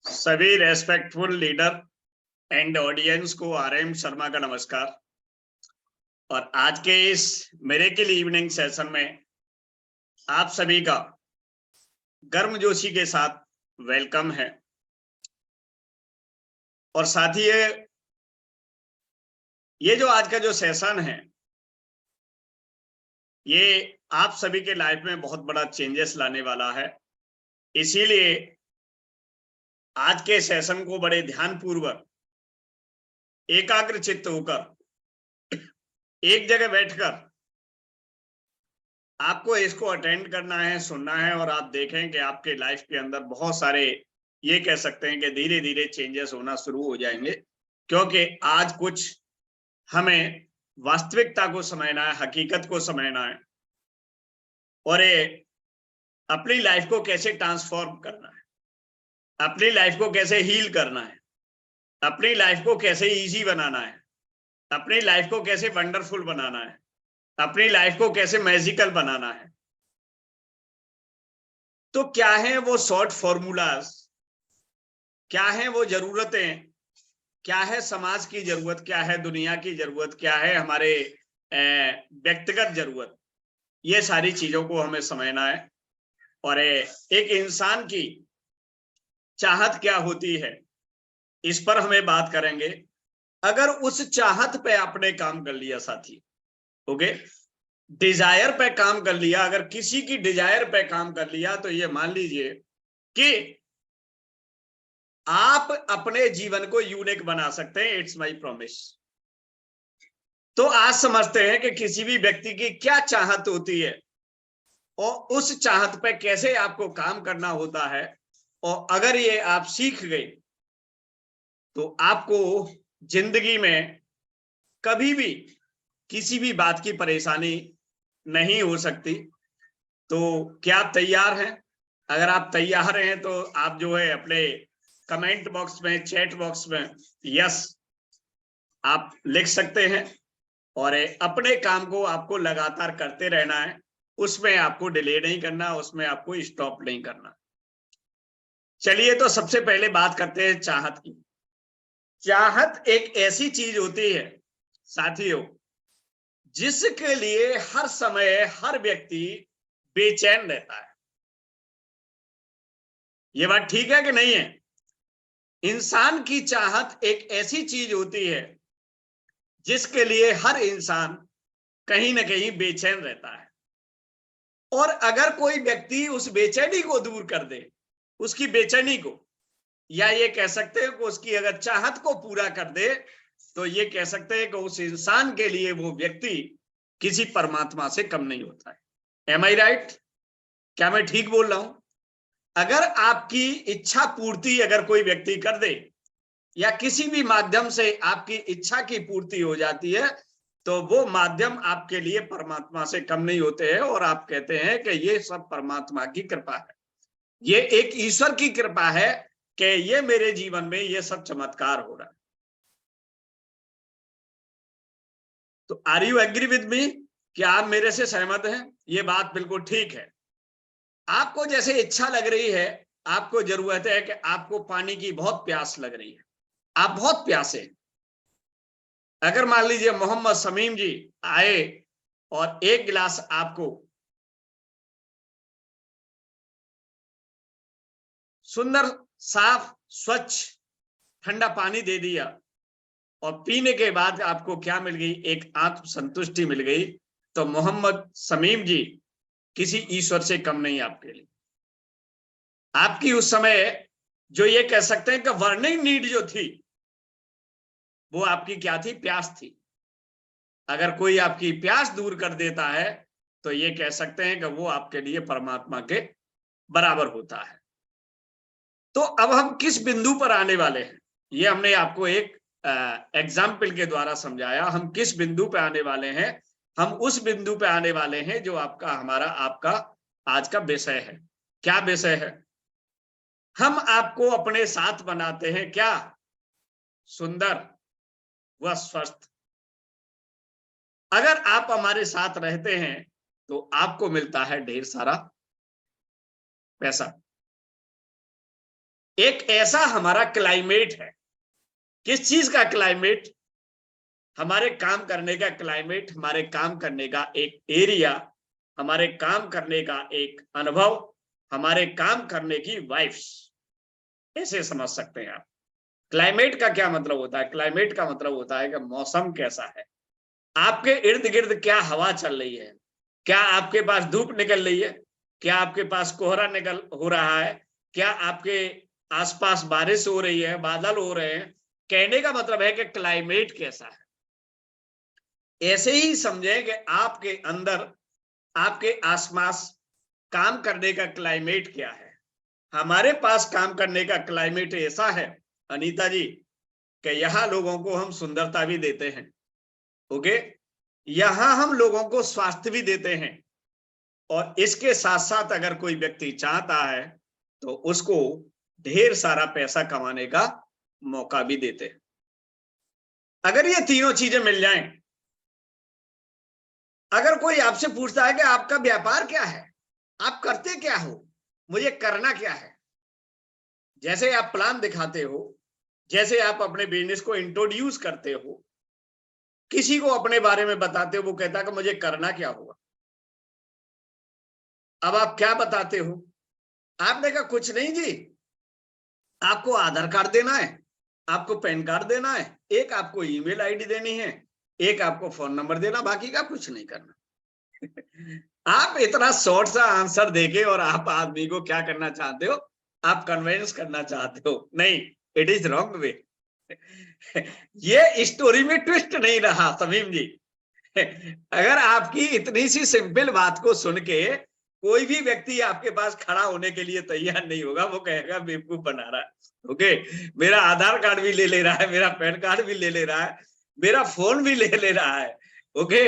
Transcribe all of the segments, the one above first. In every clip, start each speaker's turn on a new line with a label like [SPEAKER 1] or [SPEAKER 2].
[SPEAKER 1] सभी respectful leader and audience को RM Sharma का नमस्कार। और आज के इस मिरेकल इवनिंग सेशन में आप सभी का गर्मजोशी के साथ वेलकम है। और साथ ही ये जो आज का जो सेशन है ये आप सभी के लाइफ में बहुत बड़ा चेंजेस लाने वाला है। इसीलिए आज के सेशन को बड़े ध्यानपूर्वक एकाग्र चित्त होकर एक जगह बैठकर आपको इसको अटेंड करना है, सुनना है। और आप देखें कि आपके लाइफ के अंदर बहुत सारे ये कह सकते हैं कि धीरे धीरे चेंजेस होना शुरू हो जाएंगे, क्योंकि आज कुछ हमें वास्तविकता को समझना है, हकीकत को समझना है और ये अपनी लाइफ को कैसे ट्रांसफॉर्म करना है, अपनी लाइफ को कैसे हील करना है, अपनी लाइफ को कैसे इजी बनाना है, अपनी लाइफ को कैसे वंडरफुल बनाना है, अपनी लाइफ को कैसे मैजिकल बनाना है। तो क्या है वो शॉर्ट फॉर्मूलाज, क्या है वो जरूरतें, क्या है समाज की जरूरत, क्या है दुनिया की जरूरत, क्या है हमारे व्यक्तिगत जरूरत, ये सारी चीजों को हमें समझना है। और एक इंसान की चाहत क्या होती है इस पर हमें बात करेंगे। अगर उस चाहत पे आपने काम कर लिया साथी, ओके, डिजायर पे काम कर लिया, अगर किसी की डिजायर पे काम कर लिया तो ये मान लीजिए कि आप अपने जीवन को यूनिक बना सकते हैं। It's my promise. तो आज समझते हैं कि किसी भी व्यक्ति की क्या चाहत होती है और उस चाहत पे कैसे आपको काम करना होता है। और अगर ये आप सीख गए तो आपको जिंदगी में कभी भी किसी भी बात की परेशानी नहीं हो सकती। तो क्या आप तैयार हैं? अगर आप तैयार हैं तो आप जो है अपने कमेंट बॉक्स में, चैट बॉक्स में यस आप लिख सकते हैं। और अपने काम को आपको लगातार करते रहना है, उसमें आपको डिले नहीं करना, उसमें आपको स्टॉप नहीं करना। चलिए तो सबसे पहले बात करते हैं चाहत की। चाहत एक ऐसी चीज होती है साथियों जिसके लिए हर समय हर व्यक्ति बेचैन रहता है। ये बात ठीक है कि नहीं है? इंसान की चाहत एक ऐसी चीज होती है जिसके लिए हर इंसान कहीं ना कहीं बेचैन रहता है। और अगर कोई व्यक्ति उस बेचैनी को दूर कर दे, उसकी बेचैनी को, या ये कह सकते हैं कि उसकी अगर चाहत को पूरा कर दे, तो ये कह सकते हैं कि उस इंसान के लिए वो व्यक्ति किसी परमात्मा से कम नहीं होता है। एम आई राइट? क्या मैं ठीक बोल रहा हूं? अगर आपकी इच्छा पूर्ति अगर कोई व्यक्ति कर दे या किसी भी माध्यम से आपकी इच्छा की पूर्ति हो जाती है, तो वो माध्यम आपके लिए परमात्मा से कम नहीं होते हैं। और आप कहते हैं कि ये सब परमात्मा की कृपा है, ये एक ईश्वर की कृपा है कि ये मेरे जीवन में ये सब चमत्कार हो रहा है। तो are you agree with me? क्या आप मेरे से सहमत हैं? ये बात बिल्कुल ठीक है। आपको जैसे इच्छा लग रही है, आपको जरूरत है कि आपको पानी की बहुत प्यास लग रही है, आप बहुत प्यासे हैं। अगर मान लीजिए मोहम्मद समीम जी आए और एक गिलास आपको सुंदर साफ स्वच्छ ठंडा पानी दे दिया और पीने के बाद आपको क्या मिल गई? एक आत्म संतुष्टि मिल गई। तो मोहम्मद समीम जी किसी ईश्वर से कम नहीं आपके लिए। आपकी उस समय जो ये कह सकते हैं कि बर्निंग नीड जो थी, वो आपकी क्या थी? प्यास थी। अगर कोई आपकी प्यास दूर कर देता है तो ये कह सकते हैं कि वो आपके लिए परमात्मा के बराबर होता है। तो अब हम किस बिंदु पर आने वाले हैं, ये हमने आपको एक एग्जाम्पल के द्वारा समझाया। हम किस बिंदु पे आने वाले हैं? हम उस बिंदु पे आने वाले हैं जो आपका, हमारा, आपका आज का विषय है। क्या विषय है? हम आपको अपने साथ बनाते हैं क्या? सुंदर व स्वस्थ। अगर आप हमारे साथ रहते हैं तो आपको मिलता है ढेर सारा पैसा। एक ऐसा हमारा क्लाइमेट है। किस चीज का क्लाइमेट? हमारे काम करने का क्लाइमेट, हमारे काम करने का एक एरिया, हमारे काम करने का एक अनुभव, हमारे काम करने की वाइब्स, ऐसे समझ सकते हैं आप। क्लाइमेट का क्या मतलब होता है? क्लाइमेट का मतलब होता है कि मौसम कैसा है, आपके इर्द गिर्द क्या हवा चल रही है, क्या आपके पास धूप निकल रही है, क्या आपके पास कोहरा निकल हो रहा है, क्या आपके आसपास बारिश हो रही है, बादल हो रहे हैं। कहने का मतलब है कि क्लाइमेट कैसा है। ऐसे ही समझे कि आपके अंदर, आपके आसपास काम करने का क्लाइमेट क्या है। हमारे पास काम करने का क्लाइमेट ऐसा है अनीता जी कि यहाँ लोगों को हम सुंदरता भी देते हैं, ओके, यहाँ हम लोगों को स्वास्थ्य भी देते हैं, और इसके साथ साथ अगर कोई व्यक्ति चाहता है तो उसको ढेर सारा पैसा कमाने का मौका भी देते हैं। अगर ये तीनों चीजें मिल जाएं, अगर कोई आपसे पूछता है कि आपका व्यापार क्या है, आप करते क्या हो, मुझे करना क्या है, जैसे आप प्लान दिखाते हो, जैसे आप अपने बिजनेस को इंट्रोड्यूस करते हो, किसी को अपने बारे में बताते हो, वो कहता है कि मुझे करना क्या होगा। अब आप क्या बताते हो? आपने कहा कुछ नहीं जी, आपको आधार कार्ड देना है, आपको पैन कार्ड देना है, एक आपको ईमेल आईडी देनी है, एक आपको फोन नंबर देना, बाकी का कुछ नहीं करना। आप इतना शॉर्ट सा आंसर देके और आप आदमी को क्या करना चाहते हो? आप कन्विंस करना चाहते हो। नहीं, इट इज रॉन्ग वे। ये स्टोरी में ट्विस्ट नहीं रहा समीम जी। अगर आपकी इतनी सी सिंपल बात को सुन के कोई भी व्यक्ति आपके पास खड़ा होने के लिए तैयार नहीं होगा, वो कहेगा बेवकूफ बना रहा है। ओके, मेरा आधार कार्ड भी ले रहा है, मेरा पैन कार्ड भी ले रहा है, मेरा फोन भी ले रहा है, ओके,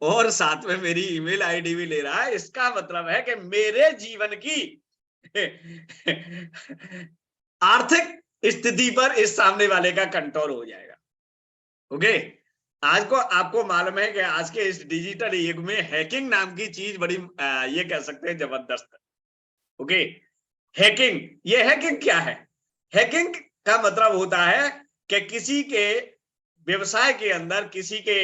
[SPEAKER 1] और साथ में मेरी ईमेल आईडी भी ले रहा है। इसका मतलब है कि मेरे जीवन की आर्थिक स्थिति पर इस सामने वाले का कंट्रोल हो जाएगा। ओके, आज को आपको मालूम है कि आज के इस डिजिटल युग में हैकिंग नाम की चीज बड़ी ये कह सकते हैं जबरदस्त है। ओके, हैकिंग, ये हैकिंग क्या है? हैकिंग का मतलब होता है कि किसी के व्यवसाय के अंदर, किसी के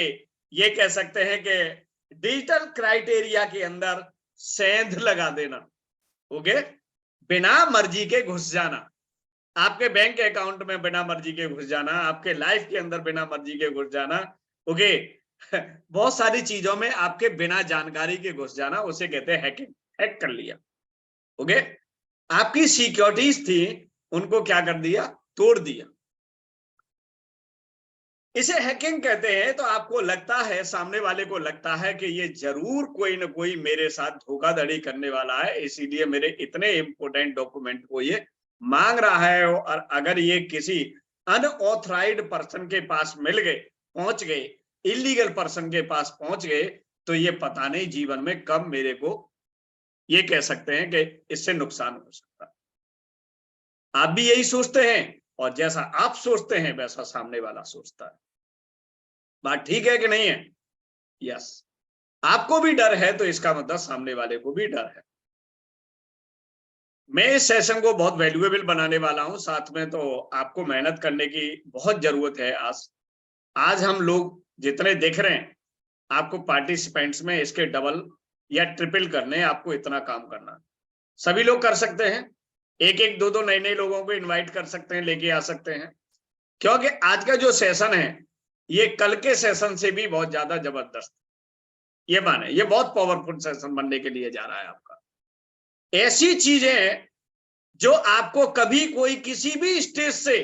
[SPEAKER 1] ये कह सकते हैं कि डिजिटल क्राइटेरिया के अंदर सेंध लगा देना। ओके, बिना मर्जी के घुस जाना, आपके बैंक अकाउंट में बिना मर्जी के घुस जाना, आपके लाइफ के अंदर बिना मर्जी के घुस जाना। ओके, बहुत सारी चीजों में आपके बिना जानकारी के घुस जाना, उसे कहते हैं हैकिंग। हैक कर लिया। ओके, आपकी सिक्योरिटीज थी, उनको क्या कर दिया? तोड़ दिया। इसे हैकिंग कहते हैं। तो आपको लगता है, सामने वाले को लगता है कि ये जरूर कोई ना कोई मेरे साथ धोखाधड़ी करने वाला है, इसीलिए मेरे इतने इंपोर्टेंट डॉक्यूमेंट को ये मांग रहा है। और अगर ये किसी अनऑथराइज्ड पर्सन के पास मिल गए, पहुंच गए, इलीगल पर्सन के पास पहुंच गए, तो ये पता नहीं जीवन में कब मेरे को ये कह सकते हैं कि इससे नुकसान हो सकता है। आप भी यही सोचते हैं, और जैसा आप सोचते हैं वैसा सामने वाला सोचता है। बात ठीक है कि नहीं है? यस, आपको भी डर है तो इसका मतलब सामने वाले को भी डर है। मैं इस सेशन को बहुत वैल्यूएबल बनाने वाला हूं, साथ में तो आपको मेहनत करने की बहुत जरूरत है। आज हम लोग जितने देख रहे हैं, आपको पार्टिसिपेंट्स में इसके डबल या ट्रिपल करने, आपको इतना काम करना। सभी लोग कर सकते हैं, एक एक दो दो नए नए लोगों को इनवाइट कर सकते हैं, लेके आ सकते हैं, क्योंकि आज का जो सेशन है ये कल के सेशन से भी बहुत ज्यादा जबरदस्त, ये माने ये बहुत पावरफुल सेशन बनने के लिए जा रहा है आपका। ऐसी चीजें जो आपको कभी कोई किसी भी स्टेज से,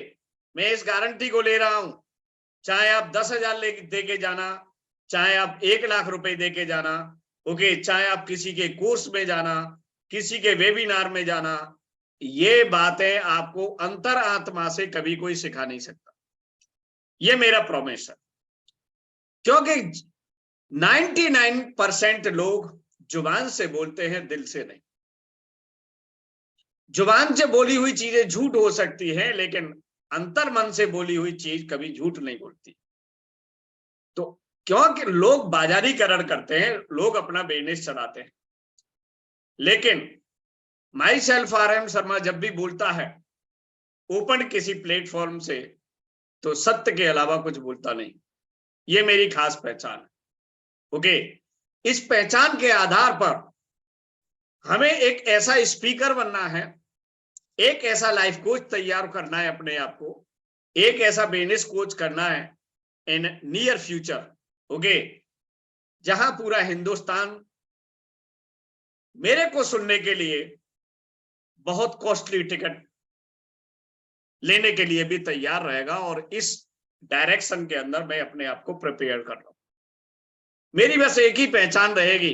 [SPEAKER 1] मैं इस गारंटी को ले रहा हूं, चाहे आप 10,000 दे के जाना, चाहे आप 1,00,000 रुपए दे के जाना, ओके, चाहे आप किसी के कोर्स में जाना, किसी के वेबिनार में जाना, ये बातें आपको अंतर आत्मा से कभी कोई सिखा नहीं सकता। ये मेरा प्रॉमिस है, क्योंकि 99% लोग जुबान से बोलते हैं, दिल से नहीं। जुबान से बोली हुई चीजें झूठ हो सकती है, लेकिन अंतर मन से बोली हुई चीज कभी झूठ नहीं बोलती। तो क्योंकि लोग बाजारीकरण करते हैं, लोग अपना बिजनेस चलाते हैं, लेकिन माई सेल्फ RM शर्मा जब भी बोलता है ओपन किसी प्लेटफॉर्म से, तो सत्य के अलावा कुछ बोलता नहीं। ये मेरी खास पहचान है। ओके, इस पहचान के आधार पर हमें एक ऐसा स्पीकर बनना है, एक ऐसा लाइफ कोच तैयार करना है अपने आप को, एक ऐसा बिजनेस कोच करना है इन नियर फ्यूचर। ओके, जहां पूरा हिंदुस्तान मेरे को सुनने के लिए बहुत कॉस्टली टिकट लेने के लिए भी तैयार रहेगा, और इस डायरेक्शन के अंदर मैं अपने आप को प्रिपेयर कर रहा हूं। मेरी बस एक ही पहचान रहेगी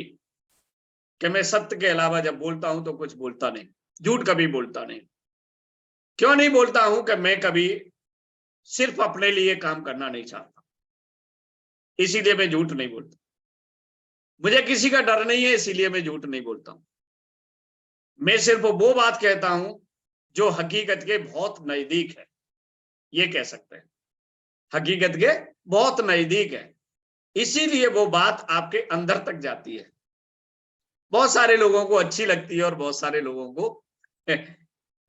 [SPEAKER 1] कि मैं सत्य के अलावा जब बोलता हूं तो कुछ बोलता नहीं, झूठ कभी बोलता नहीं। क्यों नहीं बोलता हूं कि मैं कभी सिर्फ अपने लिए काम करना नहीं चाहता, इसीलिए मैं झूठ नहीं बोलता। मुझे किसी का डर नहीं है, इसीलिए मैं झूठ नहीं बोलता हूं। मैं सिर्फ वो बात कहता हूं जो हकीकत के बहुत नजदीक है, ये कह सकते हैं, हकीकत के बहुत नजदीक है, इसीलिए वो बात आपके अंदर तक जाती है। बहुत सारे लोगों को अच्छी लगती है और बहुत सारे लोगों को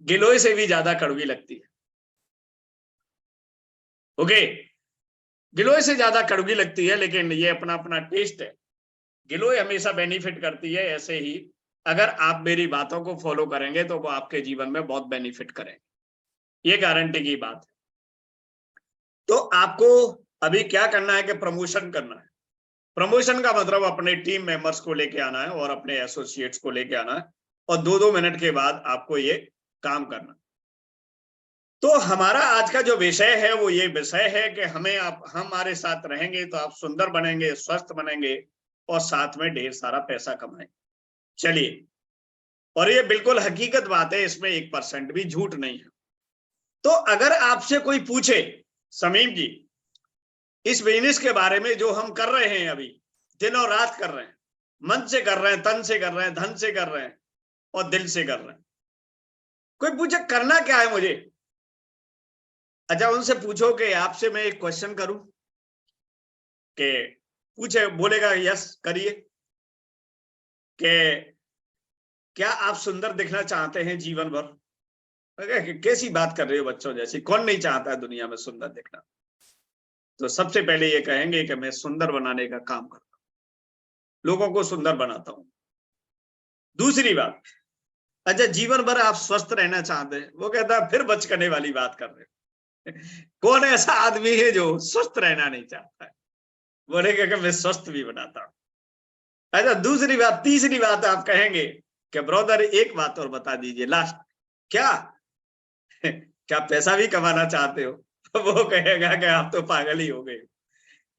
[SPEAKER 1] गिलोय से भी ज्यादा कड़वी लगती है। ओके, गिलोय से ज्यादा कड़वी लगती है, लेकिन ये अपना अपना टेस्ट है। गिलोय हमेशा बेनिफिट करती है, ऐसे ही अगर आप मेरी बातों को फॉलो करेंगे तो वो आपके जीवन में बहुत बेनिफिट करेंगे, ये गारंटी की बात है। तो आपको अभी क्या करना है कि प्रमोशन करना है। प्रमोशन का मतलब अपने टीम मेंबर्स को लेके आना है और अपने एसोसिएट्स को लेके आना है, और 2-2 मिनट के बाद आपको ये काम करना। तो हमारा आज का जो विषय है वो ये विषय है कि हमारे साथ रहेंगे तो आप सुंदर बनेंगे, स्वस्थ बनेंगे और साथ में ढेर सारा पैसा कमाएंगे। चलिए, और ये बिल्कुल हकीकत बात है, इसमें 1% भी झूठ नहीं है। तो अगर आपसे कोई पूछे, समीम जी, इस बिजनेस के बारे में जो हम कर रहे हैं, अभी दिन और रात कर रहे हैं, मन से कर रहे हैं, तन से कर रहे हैं, धन से कर रहे हैं और दिल से कर रहे हैं, कोई पूछे करना क्या है मुझे, अच्छा उनसे पूछो कि आपसे मैं एक क्वेश्चन करूं, कि पूछे, बोलेगा यस करिए, कि क्या आप सुंदर दिखना चाहते हैं जीवन भर? कैसी बात कर रहे हो बच्चों जैसी, कौन नहीं चाहता है दुनिया में सुंदर दिखना? तो सबसे पहले ये कहेंगे कि मैं सुंदर बनाने का काम करता हूं, लोगों को सुंदर बनाता हूं। दूसरी बात, अच्छा जीवन भर आप स्वस्थ रहना चाहते हैं? वो कहता है फिर बचकाने वाली बात कर रहे हैं। कौन ऐसा आदमी है जो स्वस्थ रहना नहीं चाहता है? बोलेगा कि मैं स्वस्थ भी बनाता हूं। अच्छा दूसरी बात, तीसरी बात आप कहेंगे कि ब्रदर एक बात और बता दीजिए लास्ट, क्या क्या पैसा भी कमाना चाहते हो? तो वो कहेगा कि आप तो पागल ही हो गए,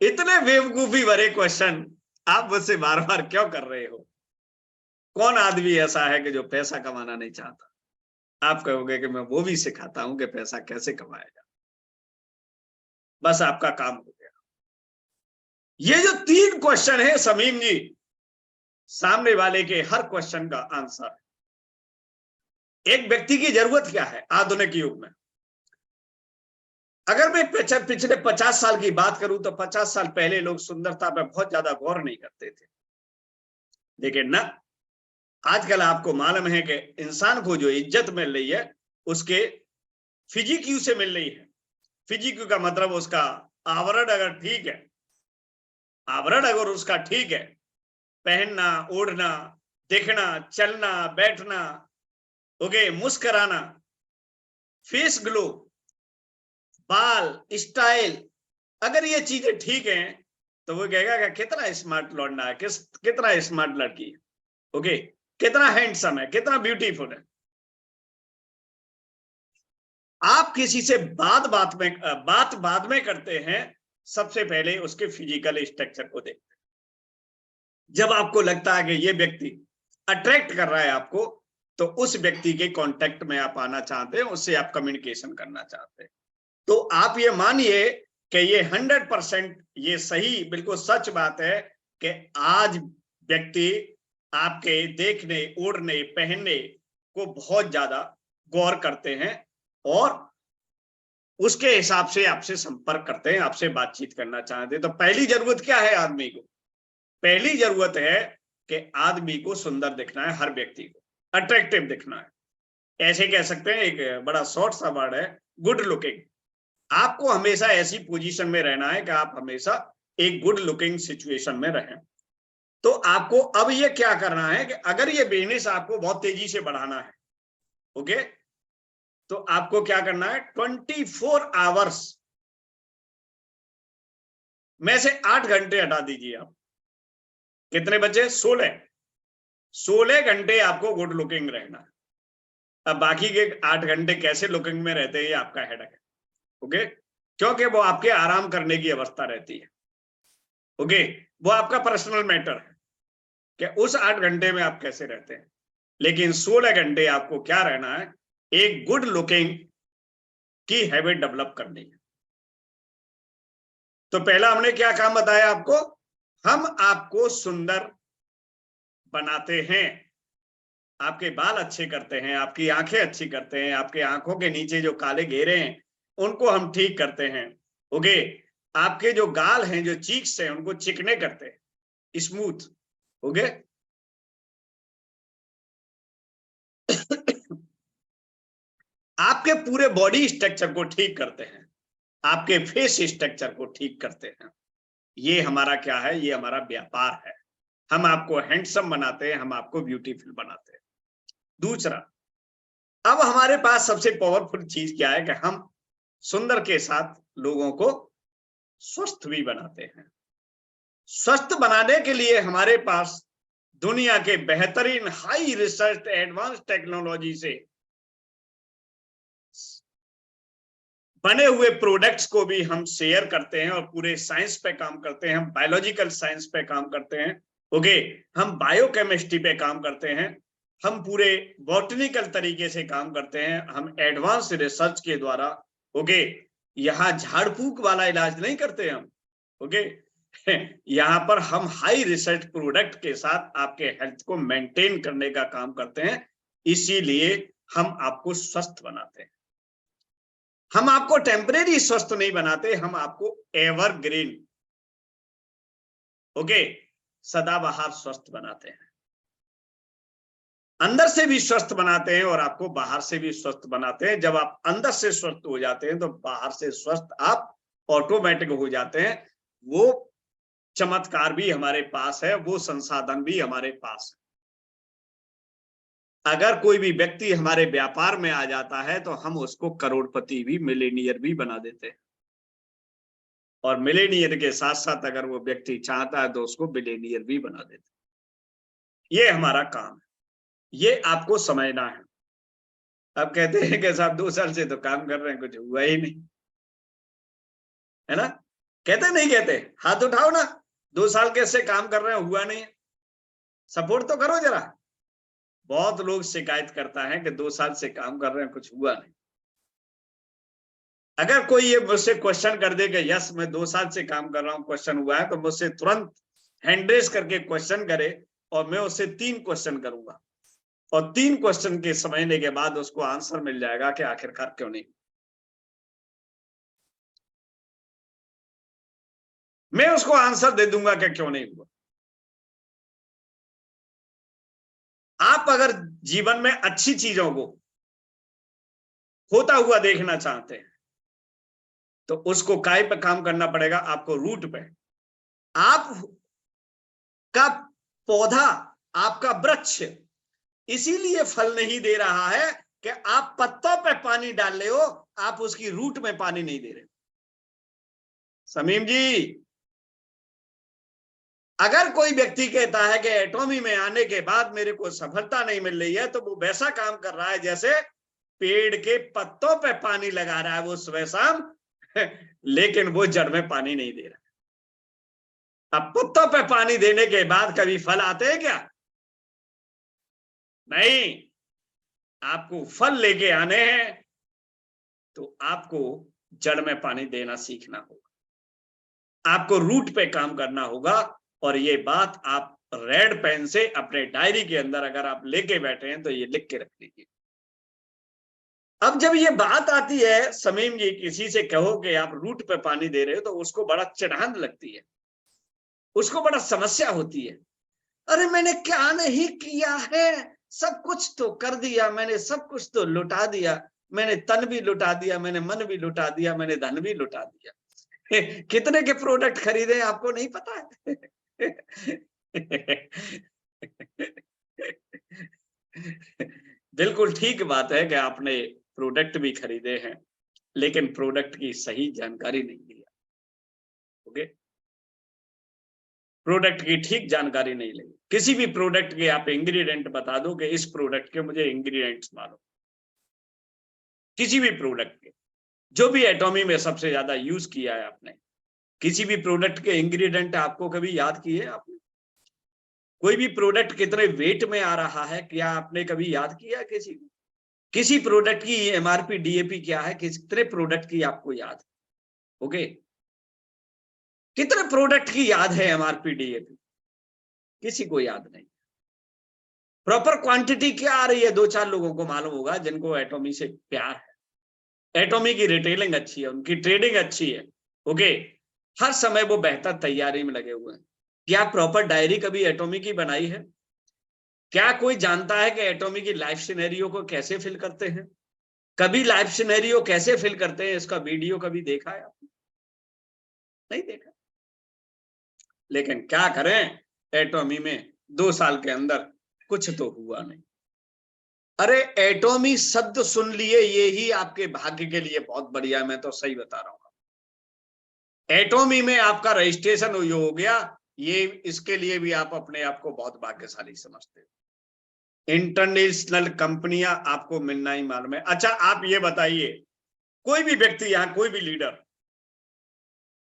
[SPEAKER 1] इतने बेवकूफी भरे क्वेश्चन आप मुझसे बार बार क्यों कर रहे हो? कौन आदमी ऐसा है कि जो पैसा कमाना नहीं चाहता? आप कहोगे कि मैं वो भी सिखाता हूं कि पैसा कैसे कमाया जाए, बस आपका काम हो गया। ये जो 3 क्वेश्चन है समीम जी, सामने वाले के हर क्वेश्चन का आंसर है। एक व्यक्ति की जरूरत क्या है आधुनिक युग में? अगर मैं पिछले 50 साल की बात करूं तो 50 साल पहले लोग सुंदरता पे बहुत ज्यादा गौर नहीं करते थे, लेकिन ना आजकल आपको मालूम है कि इंसान को जो इज्जत मिल रही है उसके फिजिक्यू से मिल रही है। फिजिक्यू का मतलब उसका आवरण अगर ठीक है, आवरण अगर उसका ठीक है, पहनना, ओढ़ना, देखना, चलना, बैठना, ओके, मुस्कुराना, फेस ग्लो, बाल, स्टाइल, अगर ये चीजें ठीक हैं तो वो कहेगा कि कितना स्मार्ट लौंडा है, कितना स्मार्ट लड़की है, ओके, कितना हैंडसम है, कितना ब्यूटीफुल है। आप किसी से बात बाद में करते हैं, सबसे पहले उसके फिजिकल स्ट्रक्चर को देखते हैं। जब आपको लगता है कि ये व्यक्ति अट्रैक्ट कर रहा है आपको, तो उस व्यक्ति के कांटेक्ट में आप आना चाहते हैं, उससे आप कम्युनिकेशन करना चाहते हैं। तो आप ये मानिए कि ये 100% ये सही बिल्कुल सच बात है कि आज व्यक्ति आपके देखने, ओढ़ने, पहनने को बहुत ज्यादा गौर करते हैं और उसके हिसाब से आपसे संपर्क करते हैं, आपसे बातचीत करना चाहते हैं। तो पहली जरूरत क्या है आदमी को? पहली जरूरत है कि आदमी को सुंदर दिखना है, हर व्यक्ति को अट्रैक्टिव दिखना है। ऐसे कह सकते हैं, एक बड़ा शॉर्ट सा वर्ड है गुड लुकिंग। आपको हमेशा ऐसी पोजीशन में रहना है कि आप हमेशा एक गुड लुकिंग सिचुएशन में रहें। तो आपको अब ये क्या करना है कि अगर ये बिजनेस आपको बहुत तेजी से बढ़ाना है, ओके, तो आपको क्या करना है, 24 आवर्स में से 8 घंटे हटा दीजिए आप। कितने बचे? 16 घंटे आपको गुड लुकिंग रहना है। अब बाकी के 8 घंटे कैसे लुकिंग में रहते हैं ये आपका हेडक है, ओके, क्योंकि वो आपके आराम करने की अवस्था रहती है, ओके, वो आपका पर्सनल मैटर है कि उस 8 घंटे में आप कैसे रहते हैं। लेकिन 16 घंटे आपको क्या रहना है, एक गुड लुकिंग की हैबिट डेवलप करनी है। तो पहला हमने क्या काम बताया आपको, हम आपको सुंदर बनाते हैं, आपके बाल अच्छे करते हैं, आपकी आंखें अच्छी करते हैं, आपके आंखों के नीचे जो काले घेरे हैं उनको हम ठीक करते हैं, ओके, आपके जो गाल हैं, जो चीक्स हैं, उनको चिकने करते हैं, स्मूथ, ओके। आपके पूरे बॉडी स्ट्रक्चर को ठीक करते हैं, आपके फेस स्ट्रक्चर को ठीक करते हैं। ये हमारा क्या है, ये हमारा व्यापार है। हम आपको हैंडसम बनाते हैं, हम आपको ब्यूटीफुल बनाते हैं। दूसरा, अब हमारे पास सबसे पावरफुल चीज क्या है कि हम सुंदर के साथ लोगों को स्वस्थ भी बनाते हैं। स्वस्थ बनाने के लिए हमारे पास दुनिया के बेहतरीन हाई रिसर्च एडवांस टेक्नोलॉजी से बने हुए प्रोडक्ट्स को भी हम शेयर करते हैं और पूरे साइंस पे काम करते हैं। हम बायोलॉजिकल साइंस पे काम करते हैं, ओके, हम बायोकेमिस्ट्री पे काम करते हैं, हम पूरे बॉटनिकल तरीके से काम करते हैं, हम एडवांस रिसर्च के द्वारा, ओके, यहाँ झाड़ फूक वाला इलाज नहीं करते हम, ओके, यहाँ पर हम हाई रिसर्च प्रोडक्ट के साथ आपके हेल्थ को मेंटेन करने का काम करते हैं। इसीलिए हम आपको स्वस्थ बनाते हैं। हम आपको टेम्परेरी स्वस्थ नहीं बनाते, हम आपको एवरग्रीन, ओके, सदाबहार स्वस्थ बनाते हैं। अंदर से भी स्वस्थ बनाते हैं और आपको बाहर से भी स्वस्थ बनाते हैं। जब आप अंदर से स्वस्थ हो जाते हैं तो बाहर से स्वस्थ आप ऑटोमेटिक हो जाते हैं। वो चमत्कार भी हमारे पास है, वो संसाधन भी हमारे पास है। अगर कोई भी व्यक्ति हमारे व्यापार में आ जाता है तो हम उसको करोड़पति भी, मिलेनियर भी बना देते हैं। और मिलेनियर के साथ साथ अगर वो व्यक्ति चाहता है तो उसको बिलेनियर भी बना देते हैं। ये हमारा काम है, ये आपको समझना है। अब कहते हैं कि साहब 2 साल से तो काम कर रहे हैं, कुछ हुआ ही नहीं, है ना? कहते नहीं कहते? हाथ उठाओ ना, 2 साल कैसे काम कर रहे हैं, हुआ नहीं है, सपोर्ट तो करो जरा। बहुत लोग शिकायत करता है कि 2 साल से काम कर रहे हैं, कुछ हुआ नहीं। अगर कोई ये मुझसे क्वेश्चन कर दे कि यस मैं 2 साल से काम कर रहा हूं, क्वेश्चन हुआ है, तो मुझसे तुरंत हैंड रेज करके क्वेश्चन करे और मैं उससे 3 क्वेश्चन करूंगा और 3 क्वेश्चन के समझने के बाद उसको आंसर मिल जाएगा कि आखिरकार क्यों नहीं। मैं उसको आंसर दे दूंगा कि क्यों नहीं हुआ। आप अगर जीवन में अच्छी चीजों को होता हुआ देखना चाहते हैं तो उसको काय पे काम करना पड़ेगा, आपको रूट पे। आप का पौधा, आपका वृक्ष इसीलिए फल नहीं दे रहा है कि आप पत्तों पे पानी डाल रहे हो, आप उसकी रूट में पानी नहीं दे रहे। समीम जी, अगर कोई व्यक्ति कहता है कि एटॉमी में आने के बाद मेरे को सफलता नहीं मिल रही है, तो वो वैसा काम कर रहा है जैसे पेड़ के पत्तों पे पानी लगा रहा है वो सुबह शाम, लेकिन वो जड़ में पानी नहीं दे रहा। अब पत्तों पे पानी देने के बाद कभी फल आते हैं क्या? नहीं। आपको फल लेके आने हैं तो आपको जड़ में पानी देना सीखना होगा, आपको रूट पे काम करना होगा। और ये बात आप रेड पेन से अपने डायरी के अंदर अगर आप लेके बैठे हैं तो ये लिख के रख लीजिए। अब जब ये बात आती है समीम जी, किसी से कहो कि आप रूट पे पानी दे रहे हो तो उसको बड़ा चिढ़ान लगती है, उसको बड़ा समस्या होती है। अरे मैंने क्या नहीं किया है, सब कुछ तो कर दिया मैंने, सब कुछ तो लुटा दिया मैंने, तन भी लुटा दिया मैंने, मन भी लुटा दिया मैंने, धन भी लुटा दिया। कितने के प्रोडक्ट खरीदे आपको नहीं पता है। बिल्कुल ठीक बात है कि आपने प्रोडक्ट भी खरीदे हैं, लेकिन प्रोडक्ट की सही जानकारी नहीं ली। ओके, प्रोडक्ट की ठीक जानकारी नहीं ली। किसी भी प्रोडक्ट के आप इंग्रेडिएंट बता दो कि इस प्रोडक्ट के मुझे इंग्रेडिएंट्स मालूम, किसी भी प्रोडक्ट के, जो भी एटॉमी में सबसे ज्यादा यूज किया है आपने, किसी भी प्रोडक्ट के इंग्रेडिएंट आपको कभी याद किए आपने? कोई भी प्रोडक्ट कितने वेट में आ रहा है, क्या आपने कभी याद किया? किसी प्रोडक्ट की एमआरपी डीएपी क्या है, कितने प्रोडक्ट की आपको याद है? ओके, कितने प्रोडक्ट की याद है एमआरपी डीएपी? किसी को याद नहीं। प्रॉपर क्वांटिटी क्या आ रही है 2-4 लोगों को मालूम होगा, जिनको एटॉमी से प्यार है, एटॉमी की रिटेलिंग अच्छी है, उनकी ट्रेडिंग अच्छी है। ओके, हर समय वो बेहतर तैयारी में लगे हुए हैं। क्या प्रॉपर डायरी कभी एटॉमी की बनाई है? क्या कोई जानता है कि एटॉमी की लाइफ सिनेरियो को कैसे फिल करते हैं? कभी लाइफ सिनेरियो कैसे फिल करते हैं, इसका वीडियो कभी देखा है आपने? नहीं देखा। लेकिन क्या करें, एटॉमी में 2 साल के अंदर कुछ तो हुआ नहीं। अरे एटॉमी शब्द सुन लिए, ये ही आपके भाग्य के लिए बहुत बढ़िया है, मैं तो सही बता रहा हूँ। एटॉमी में आपका रजिस्ट्रेशन हो गया, ये इसके लिए भी आप अपने आप को बहुत भाग्यशाली समझते हो। इंटरनेशनल कंपनियां आपको मिलना ही मालूम है। अच्छा आप ये बताइए, कोई भी व्यक्ति यहाँ, कोई भी लीडर,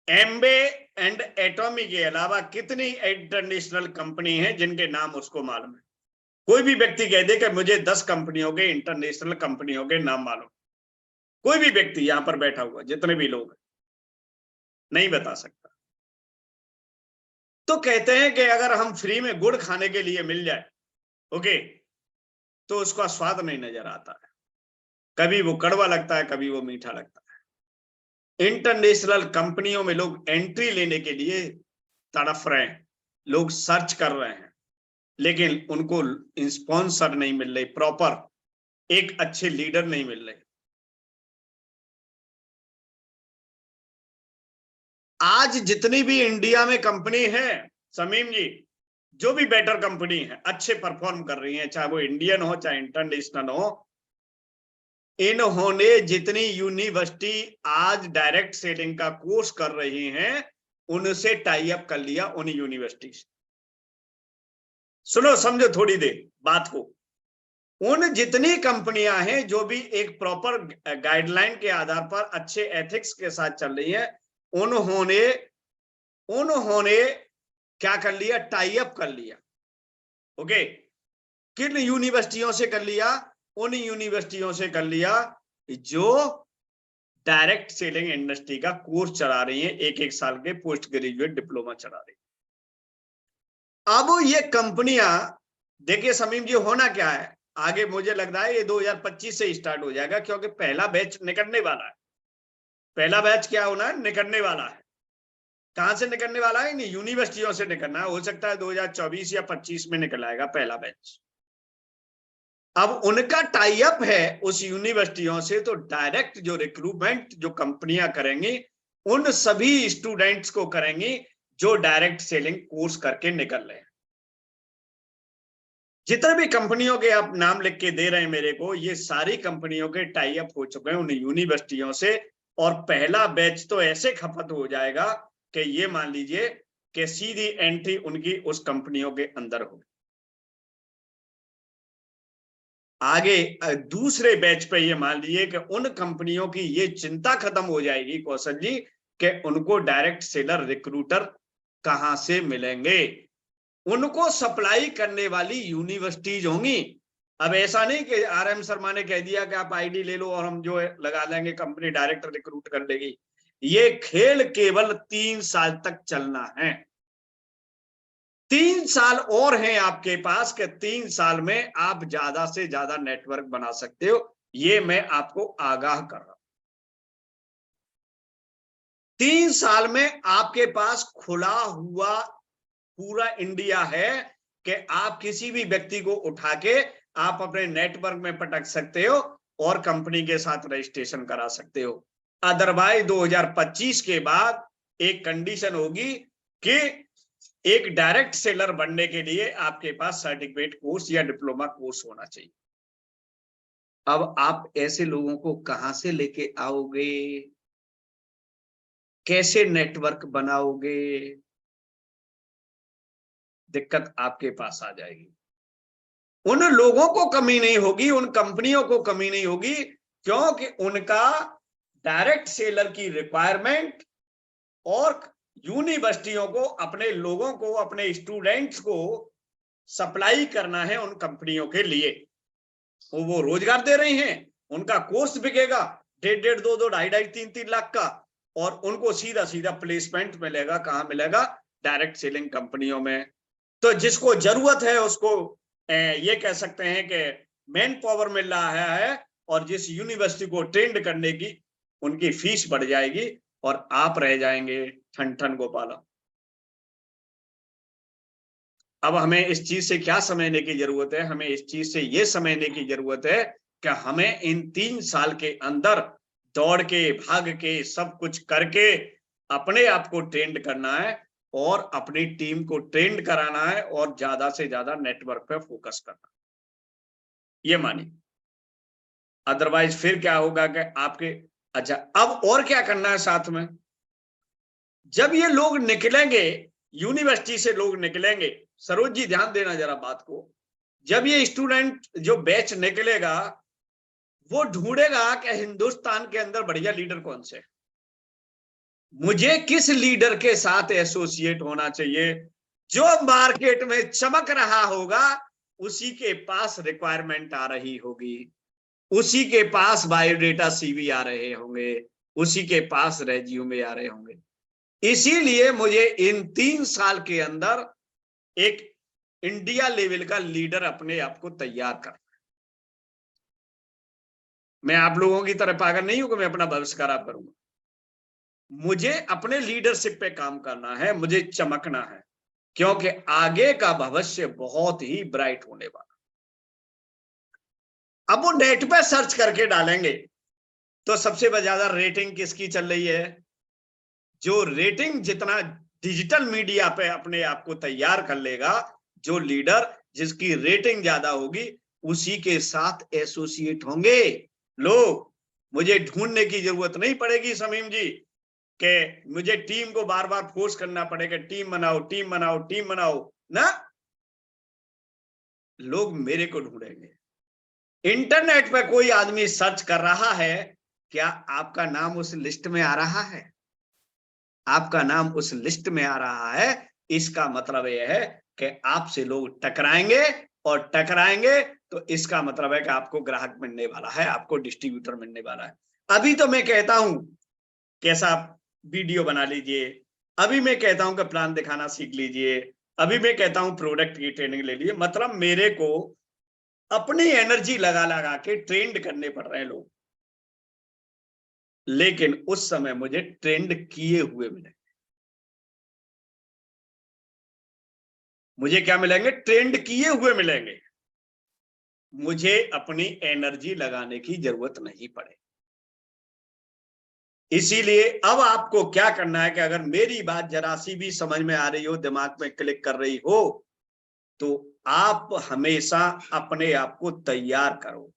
[SPEAKER 1] एम्बे एंड एटॉमी के अलावा कितनी इंटरनेशनल कंपनी है जिनके नाम उसको मालूम है? कोई भी व्यक्ति कह दे कि मुझे 10 कंपनियों के, इंटरनेशनल कंपनियों के नाम मालूम। कोई भी व्यक्ति यहां पर बैठा हुआ, जितने भी लोग नहीं बता सकता। तो कहते हैं कि अगर हम फ्री में गुड़ खाने के लिए मिल जाए, ओके, तो उसका स्वाद नहीं नजर आता है, कभी वो कड़वा लगता है, कभी वो मीठा लगता है। इंटरनेशनल कंपनियों में लोग एंट्री लेने के लिए तड़फ रहे हैं, लोग सर्च कर रहे हैं, लेकिन उनको स्पॉन्सर नहीं मिल रहे, प्रॉपर एक अच्छे लीडर नहीं मिल रहे। आज जितनी भी इंडिया में कंपनी है समीम जी, जो भी बेटर कंपनी है, अच्छे परफॉर्म कर रही है, चाहे वो इंडियन हो चाहे इंटरनेशनल हो, इन्होंने जितनी यूनिवर्सिटी आज डायरेक्ट सेलिंग का कोर्स कर रही हैं, उनसे टाई अप कर लिया उन यूनिवर्सिटी से। सुनो समझो थोड़ी देर बात को। उन जितनी कंपनियां हैं जो भी एक प्रॉपर गाइडलाइन के आधार पर अच्छे एथिक्स के साथ चल रही है, उन्होंने क्या कर लिया, टाई अप कर लिया। ओके, किन यूनिवर्सिटियों से कर लिया? उन यूनिवर्सिटियों से कर लिया जो डायरेक्ट सेलिंग इंडस्ट्री का कोर्स चला रही है, 1-1 साल के पोस्ट ग्रेजुएट डिप्लोमा चला रही है। अब ये कंपनियां, देखिए समीम जी, होना क्या है आगे, मुझे लग रहा है ये 2025 से स्टार्ट हो जाएगा, क्योंकि पहला बैच निकलने वाला है। पहला बैच क्या होना है, निकलने वाला है। कहां से निकलने वाला है? नहीं, यूनिवर्सिटियों से निकलना है। हो सकता है 2024 या 25 में निकल आएगा पहला बैच। अब उनका टाई अप है उस यूनिवर्सिटियों से, तो डायरेक्ट जो रिक्रूटमेंट जो कंपनियां करेंगी, उन सभी स्टूडेंट्स को करेंगी जो डायरेक्ट सेलिंग कोर्स करके निकल रहे हैं। जितने भी कंपनियों के आप नाम लिख के दे रहे हैं मेरे को, ये सारी कंपनियों के टाई अप हो चुके हैं उन यूनिवर्सिटियों से, और पहला बैच तो ऐसे खपत हो जाएगा कि ये मान लीजिए कि सीधी एंट्री उनकी उस कंपनियों के अंदर होगी। आगे दूसरे बैच पे ये मान लीजिए कि उन कंपनियों की ये चिंता खत्म हो जाएगी कौशल जी, कि उनको डायरेक्ट सेलर रिक्रूटर कहां से मिलेंगे। उनको सप्लाई करने वाली यूनिवर्सिटीज होंगी। अब ऐसा नहीं कि RM शर्मा ने कह दिया कि आप आईडी ले लो और हम जो है लगा देंगे, कंपनी डायरेक्ट रिक्रूट कर देगी। ये खेल केवल 3 साल तक चलना है। 3 साल और हैं आपके पास, कि 3 साल में आप ज्यादा से ज्यादा नेटवर्क बना सकते हो, ये मैं आपको आगाह कर रहा हूं। 3 साल में आपके पास खुला हुआ पूरा इंडिया है कि आप किसी भी व्यक्ति को उठा के आप अपने नेटवर्क में पटक सकते हो और कंपनी के साथ रजिस्ट्रेशन करा सकते हो। अदरवाइज 2025 के बाद एक कंडीशन होगी कि एक डायरेक्ट सेलर बनने के लिए आपके पास सर्टिफिकेट कोर्स या डिप्लोमा कोर्स होना चाहिए। अब आप ऐसे लोगों को कहां से लेके आओगे, कैसे नेटवर्क बनाओगे, दिक्कत आपके पास आ जाएगी। उन लोगों को कमी नहीं होगी, उन कंपनियों को कमी नहीं होगी, क्योंकि उनका डायरेक्ट सेलर की रिक्वायरमेंट और यूनिवर्सिटियों को अपने लोगों को, अपने स्टूडेंट्स को सप्लाई करना है उन कंपनियों के लिए। वो रोजगार दे रही हैं, उनका कोर्स बिकेगा 1.5, 2, 2.5, 3 लाख का, और उनको सीधा सीधा प्लेसमेंट मिलेगा। कहां मिलेगा? डायरेक्ट सेलिंग कंपनियों में। तो जिसको जरूरत है उसको ये कह सकते हैं कि मैन पावर मिल रहा है, और जिस यूनिवर्सिटी को ट्रेंड करने की, उनकी फीस बढ़ जाएगी और आप रह जाएंगे ठन ठन गोपाला। अब हमें इस चीज से क्या समझने की जरूरत है? हमें इस चीज से ये समझने की जरूरत है कि हमें इन 3 साल के अंदर दौड़ के, भाग के, सब कुछ करके अपने आप को ट्रेंड करना है और अपनी टीम को ट्रेंड कराना है और ज्यादा से ज्यादा नेटवर्क पे फोकस करना, ये मानिए। अदरवाइज फिर क्या होगा कि आपके, अच्छा अब और क्या करना है साथ में? जब ये लोग निकलेंगे, यूनिवर्सिटी से लोग निकलेंगे, सरोज जी ध्यान देना जरा बात को, जब ये स्टूडेंट जो बैच निकलेगा, वो ढूंढेगा कि हिंदुस्तान के अंदर बढ़िया लीडर कौन से, मुझे किस लीडर के साथ एसोसिएट होना चाहिए। जो मार्केट में चमक रहा होगा, उसी के पास रिक्वायरमेंट आ रही होगी, उसी के पास बायोडेटा सीवी आ रहे होंगे, उसी के पास रेज्यूमे आ रहे होंगे। इसीलिए मुझे इन 3 साल के अंदर एक इंडिया लेवल का लीडर अपने आप को तैयार करना। मैं आप लोगों की तरह पागल नहीं हूं कि मैं अपना भविष्य खराब करूंगा। मुझे अपने लीडरशिप पे काम करना है, मुझे चमकना है, क्योंकि आगे का भविष्य बहुत ही ब्राइट होने वाला। अब वो नेट पे सर्च करके डालेंगे तो सबसे ज्यादा रेटिंग किसकी चल रही है? जो रेटिंग जितना डिजिटल मीडिया पे अपने आप को तैयार कर लेगा, जो लीडर जिसकी रेटिंग ज्यादा होगी, उसी के साथ एसोसिएट होंगे लोग। मुझे ढूंढने की जरूरत नहीं पड़ेगी समीम जी कि मुझे टीम को बार बार फोर्स करना पड़ेगा, टीम बनाओ, टीम बनाओ, टीम बनाओ ना। लोग मेरे को ढूंढेंगे। इंटरनेट पे कोई आदमी सर्च कर रहा है, क्या आपका नाम उस लिस्ट में आ रहा है? आपका नाम उस लिस्ट में आ रहा है, इसका मतलब यह है कि आपसे लोग टकराएंगे, और टकराएंगे तो इसका मतलब है कि आपको ग्राहक मिलने वाला है, आपको डिस्ट्रीब्यूटर मिलने वाला है। अभी तो मैं कहता हूं कैसा वीडियो बना लीजिए, अभी मैं कहता हूं कि प्लान दिखाना सीख लीजिए, अभी मैं कहता हूं प्रोडक्ट की ट्रेनिंग ले लीजिए। मतलब मेरे को अपनी एनर्जी लगा लगा के ट्रेंड करने पड़ रहे हैं लोग, लेकिन उस समय मुझे ट्रेंड किए हुए मिले। मुझे क्या मिलेंगे? ट्रेंड किए हुए मिलेंगे। मुझे अपनी एनर्जी लगाने की जरूरत नहीं पड़े। इसीलिए अब आपको क्या करना है कि अगर मेरी बात जरा सी भी समझ में आ रही हो, दिमाग में क्लिक कर रही हो, तो आप हमेशा अपने आप को तैयार करो।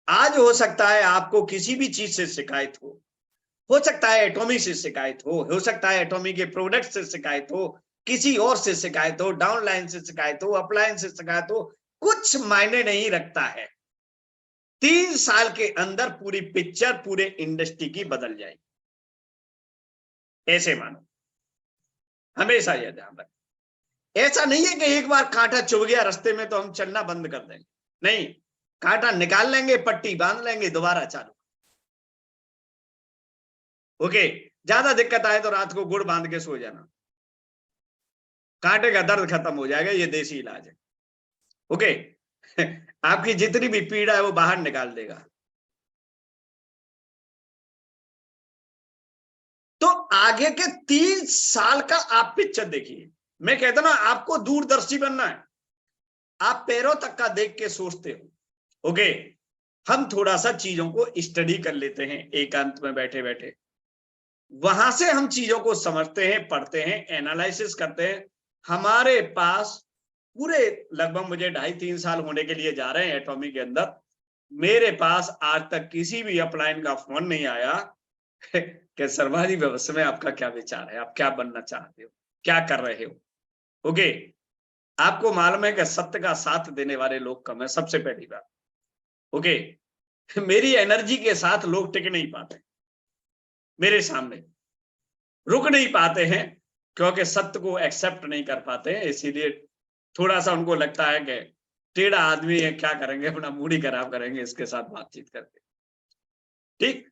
[SPEAKER 1] आज हो सकता है आपको किसी भी चीज से शिकायत हो सकता है एटॉमी से शिकायत हो सकता है एटॉमी के प्रोडक्ट से शिकायत हो, किसी और से शिकायत हो, डाउनलाइन से शिकायत हो, अपलाइन से शिकायत हो, कुछ मायने नहीं रखता है। 3 साल के अंदर पूरी पिक्चर पूरे इंडस्ट्री की बदल जाएगी, ऐसे मानो। हमेशा यह ध्यान रखें। ऐसा नहीं है कि एक बार कांटा चुभ गया रास्ते में तो हम चलना बंद कर देंगे, नहीं, कांटा निकाल लेंगे, पट्टी बांध लेंगे, दोबारा चालू। ओके, ज्यादा दिक्कत आए तो रात को गुड़ बांध के सो जाना, कांटे का दर्द खत्म हो जाएगा, ये देसी इलाज है। ओके आपकी जितनी भी पीड़ा है वो बाहर निकाल देगा। तो आगे के 3 साल का आप पिक्चर देखिए। मैं कहता ना आपको दूरदर्शी बनना है, आप पैरों तक का देख के सोचते हो। ओके, हम थोड़ा सा चीजों को स्टडी कर लेते हैं एकांत में बैठे बैठे, वहां से हम चीजों को समझते हैं, पढ़ते हैं, एनालिसिस करते हैं। हमारे पास पूरे लगभग मुझे 2.5-3 साल होने के लिए जा रहे हैं एटॉमी के अंदर, मेरे पास आज तक किसी भी अपलाइन का फोन नहीं आया कि शर्मा जी भविष्य में आपका क्या विचार है, आप क्या बनना चाहते हो, क्या कर रहे हो। ओके, आपको मालूम है कि सत्य का साथ देने वाले लोग कम है, सबसे पहली बात। ओके, मेरी एनर्जी के साथ लोग टिक नहीं पाते, मेरे सामने रुक नहीं पाते हैं, क्योंकि सत्य को एक्सेप्ट नहीं कर पाते हैं। इसीलिए थोड़ा सा उनको लगता है कि टेढ़ा आदमी है, क्या करेंगे, अपना मूड ही खराब करेंगे इसके साथ बातचीत करके। ठीक,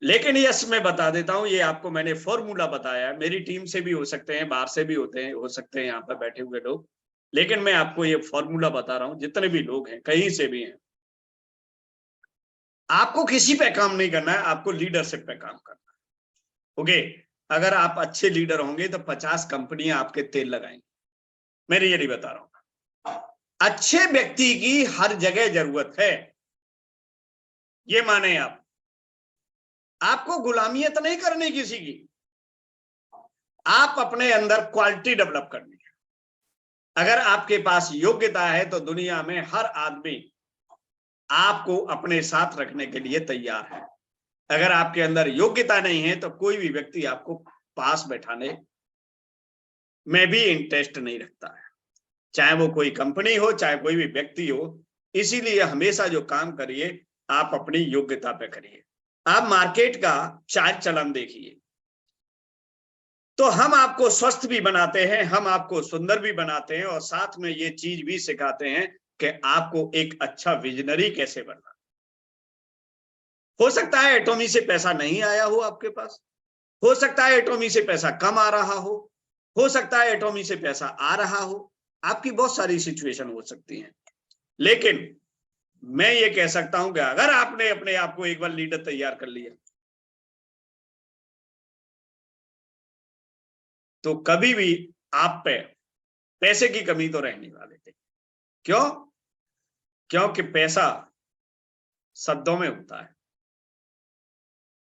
[SPEAKER 1] लेकिन यस मैं बता देता हूं, ये आपको मैंने फॉर्मूला बताया है, मेरी टीम से भी हो सकते हैं, बाहर से भी होते हैं, हो सकते हैं यहाँ पर बैठे हुए लोग, लेकिन मैं आपको ये फॉर्मूला बता रहा हूं, जितने भी लोग हैं कहीं से भी हैं, आपको किसी पे काम नहीं करना है, आपको लीडरशिप पे काम करना है। ओके, अगर आप अच्छे लीडर होंगे तो 50 कंपनियां आपके तेल लगाएंगी, मैं ये नहीं बता रहा हूं। अच्छे व्यक्ति की हर जगह जरूरत है, ये माने आप। आपको गुलामियत नहीं करनी किसी की, आप अपने अंदर क्वालिटी डेवलप करनी है। अगर आपके पास योग्यता है तो दुनिया में हर आदमी आपको अपने साथ रखने के लिए तैयार है। अगर आपके अंदर योग्यता नहीं है तो कोई भी व्यक्ति आपको पास बैठाने में भी इंटरेस्ट नहीं रखता है, चाहे वो कोई कंपनी हो, चाहे कोई भी व्यक्ति हो। इसीलिए हमेशा जो काम करिए, आप अपनी योग्यता पे करिए। आप मार्केट का चाल चलन देखिए, तो हम आपको स्वस्थ भी बनाते हैं, हम आपको सुंदर भी बनाते हैं, और साथ में ये चीज भी सिखाते हैं कि आपको एक अच्छा विजनरी कैसे बनना। हो सकता है एटॉमी से पैसा नहीं आया हो आपके पास, हो सकता है एटॉमी से पैसा कम आ रहा हो सकता है एटॉमी से पैसा आ रहा हो, आपकी बहुत सारी सिचुएशन हो सकती हैं। लेकिन मैं ये कह सकता हूं कि अगर आपने अपने आप को एक बार लीडर तैयार कर लिया, तो कभी भी आप पे पैसे की कमी तो रहने वाले थे। क्यों? क्योंकि पैसा शब्दों में होता है,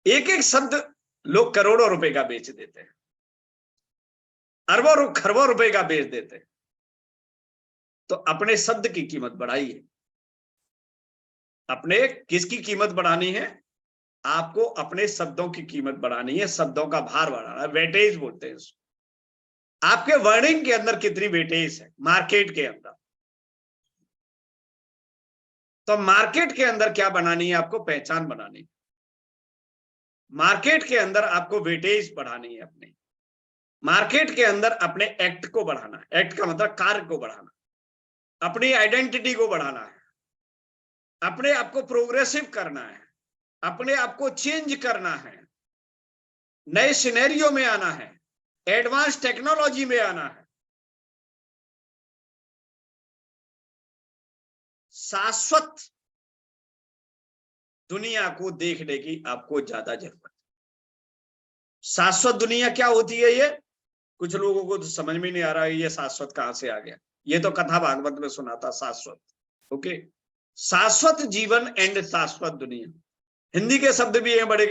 [SPEAKER 1] एक एक शब्द लोग करोड़ों रुपए का बेच देते हैं, अरबों खरबों रुपए का बेच देते हैं। तो अपने शब्द की कीमत बढ़ाइए। अपने किसकी कीमत बढ़ानी है? आपको अपने शब्दों की कीमत बढ़ानी है, शब्दों का भार बढ़ाना है, वेटेज बोलते हैं उसको। आपके वर्डिंग के अंदर कितनी वेटेज है मार्केट के अंदर, तो मार्केट के अंदर क्या बनानी है? आपको पहचान बनानी है। मार्केट के अंदर आपको वेटेज बढ़ानी है, अपने मार्केट के अंदर अपने एक्ट को बढ़ाना है। एक्ट का मतलब कार्य को बढ़ाना, अपनी आइडेंटिटी को बढ़ाना है, अपने आप को प्रोग्रेसिव करना है, अपने आप को चेंज करना है, नए सिनेरियो में आना है, एडवांस टेक्नोलॉजी में आना है। शाश्वत दुनिया को देखने की आपको ज्यादा जरूरत है। शाश्वत दुनिया क्या होती है? ये कुछ लोगों को तो समझ में नहीं आ रहा है, ये शाश्वत कहां से आ गया। ये तो कथा भागवत में सुना था शाश्वत। ओके, शाश्वत जीवन एंड शाश्वत दुनिया, हिंदी के शब्द भी हैं बड़े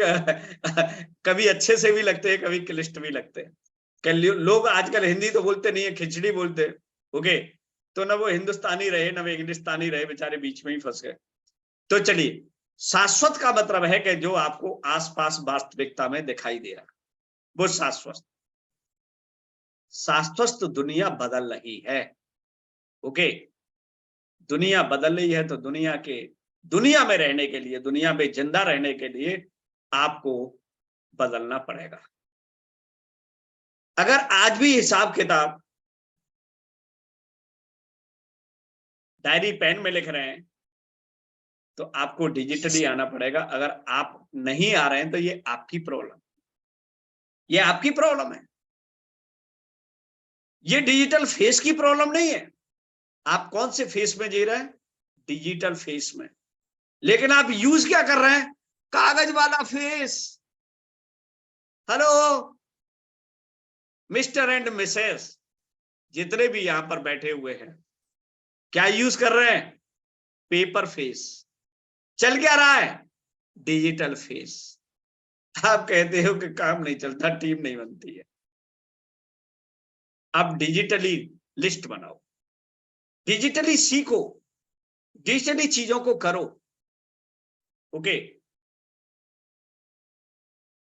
[SPEAKER 1] कभी अच्छे से भी लगते हैं, कभी क्लिष्ट भी लगते हैं। लोग आजकल हिंदी तो बोलते नहीं है, खिचड़ी बोलते हैं। ओके, तो ना वो हिंदुस्तानी रहे ना वो इंग्लिस्तानी रहे, बेचारे बीच में ही फंस गए। तो चलिए, शाश्वत का मतलब है कि जो आपको आसपास वास्तविकता में दिखाई दे रहा, वो शाश्वत। शाश्वत दुनिया बदल रही है। ओके, दुनिया बदल रही है, तो दुनिया में रहने के लिए, दुनिया में जिंदा रहने के लिए आपको बदलना पड़ेगा। अगर आज भी हिसाब किताब डायरी पेन में लिख रहे हैं, तो आपको डिजिटली आना पड़ेगा। अगर आप नहीं आ रहे हैं तो ये आपकी प्रॉब्लम, ये आपकी प्रॉब्लम है। ये डिजिटल फेस की प्रॉब्लम नहीं है। आप कौन से फेस में जी रहे हैं? डिजिटल फेस में। लेकिन आप यूज क्या कर रहे हैं? कागज वाला face. Hello mister and Mrs, जितने भी यहां पर बैठे हुए हैं, क्या यूज कर रहे हैं? Paper face. चल क्या रहा है? Digital face. आप कहते हो कि काम नहीं चलता, टीम नहीं बनती है। आप डिजिटली लिस्ट बनाओ, डिजिटली सीखो, डिजिटली चीजों को करो। ओके,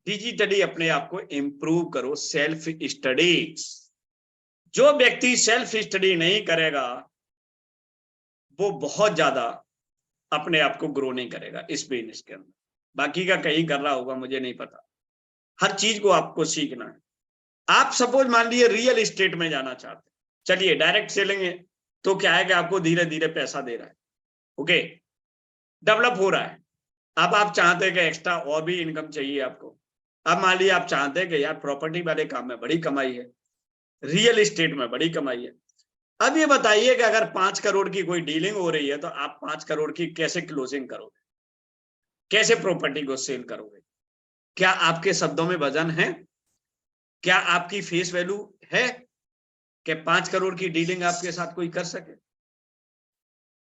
[SPEAKER 1] डिजिटली अपने आप को इंप्रूव करो। Self study. जो व्यक्ति सेल्फ स्टडी नहीं करेगा वो बहुत ज्यादा अपने आप को ग्रो नहीं करेगा इस बिजनेस के अंदर। बाकी का कहीं कर रहा होगा मुझे नहीं पता। हर चीज को आपको सीखना है। आप सपोज मान लीजिए रियल एस्टेट में जाना चाहते हैं, चलिए डायरेक्ट सेलिंग है तो क्या है कि आपको धीरे धीरे पैसा दे रहा है। ओके, डेवलप हो रहा है। अब आप चाहते हैं कि एक्स्ट्रा और भी इनकम चाहिए आपको। अब मान लीजिए आप चाहते हैं कि यार प्रॉपर्टी वाले काम में बड़ी कमाई है, रियल एस्टेट में बड़ी कमाई है। अब ये बताइए कि अगर 5 करोड़ की कोई डीलिंग हो रही है तो आप 5 करोड़ की कैसे क्लोजिंग करोगे, कैसे प्रॉपर्टी को सेल करोगे? क्या आपके शब्दों में वजन है? क्या आपकी फेस वैल्यू है कि 5 करोड़ की डीलिंग आपके साथ कोई कर सके?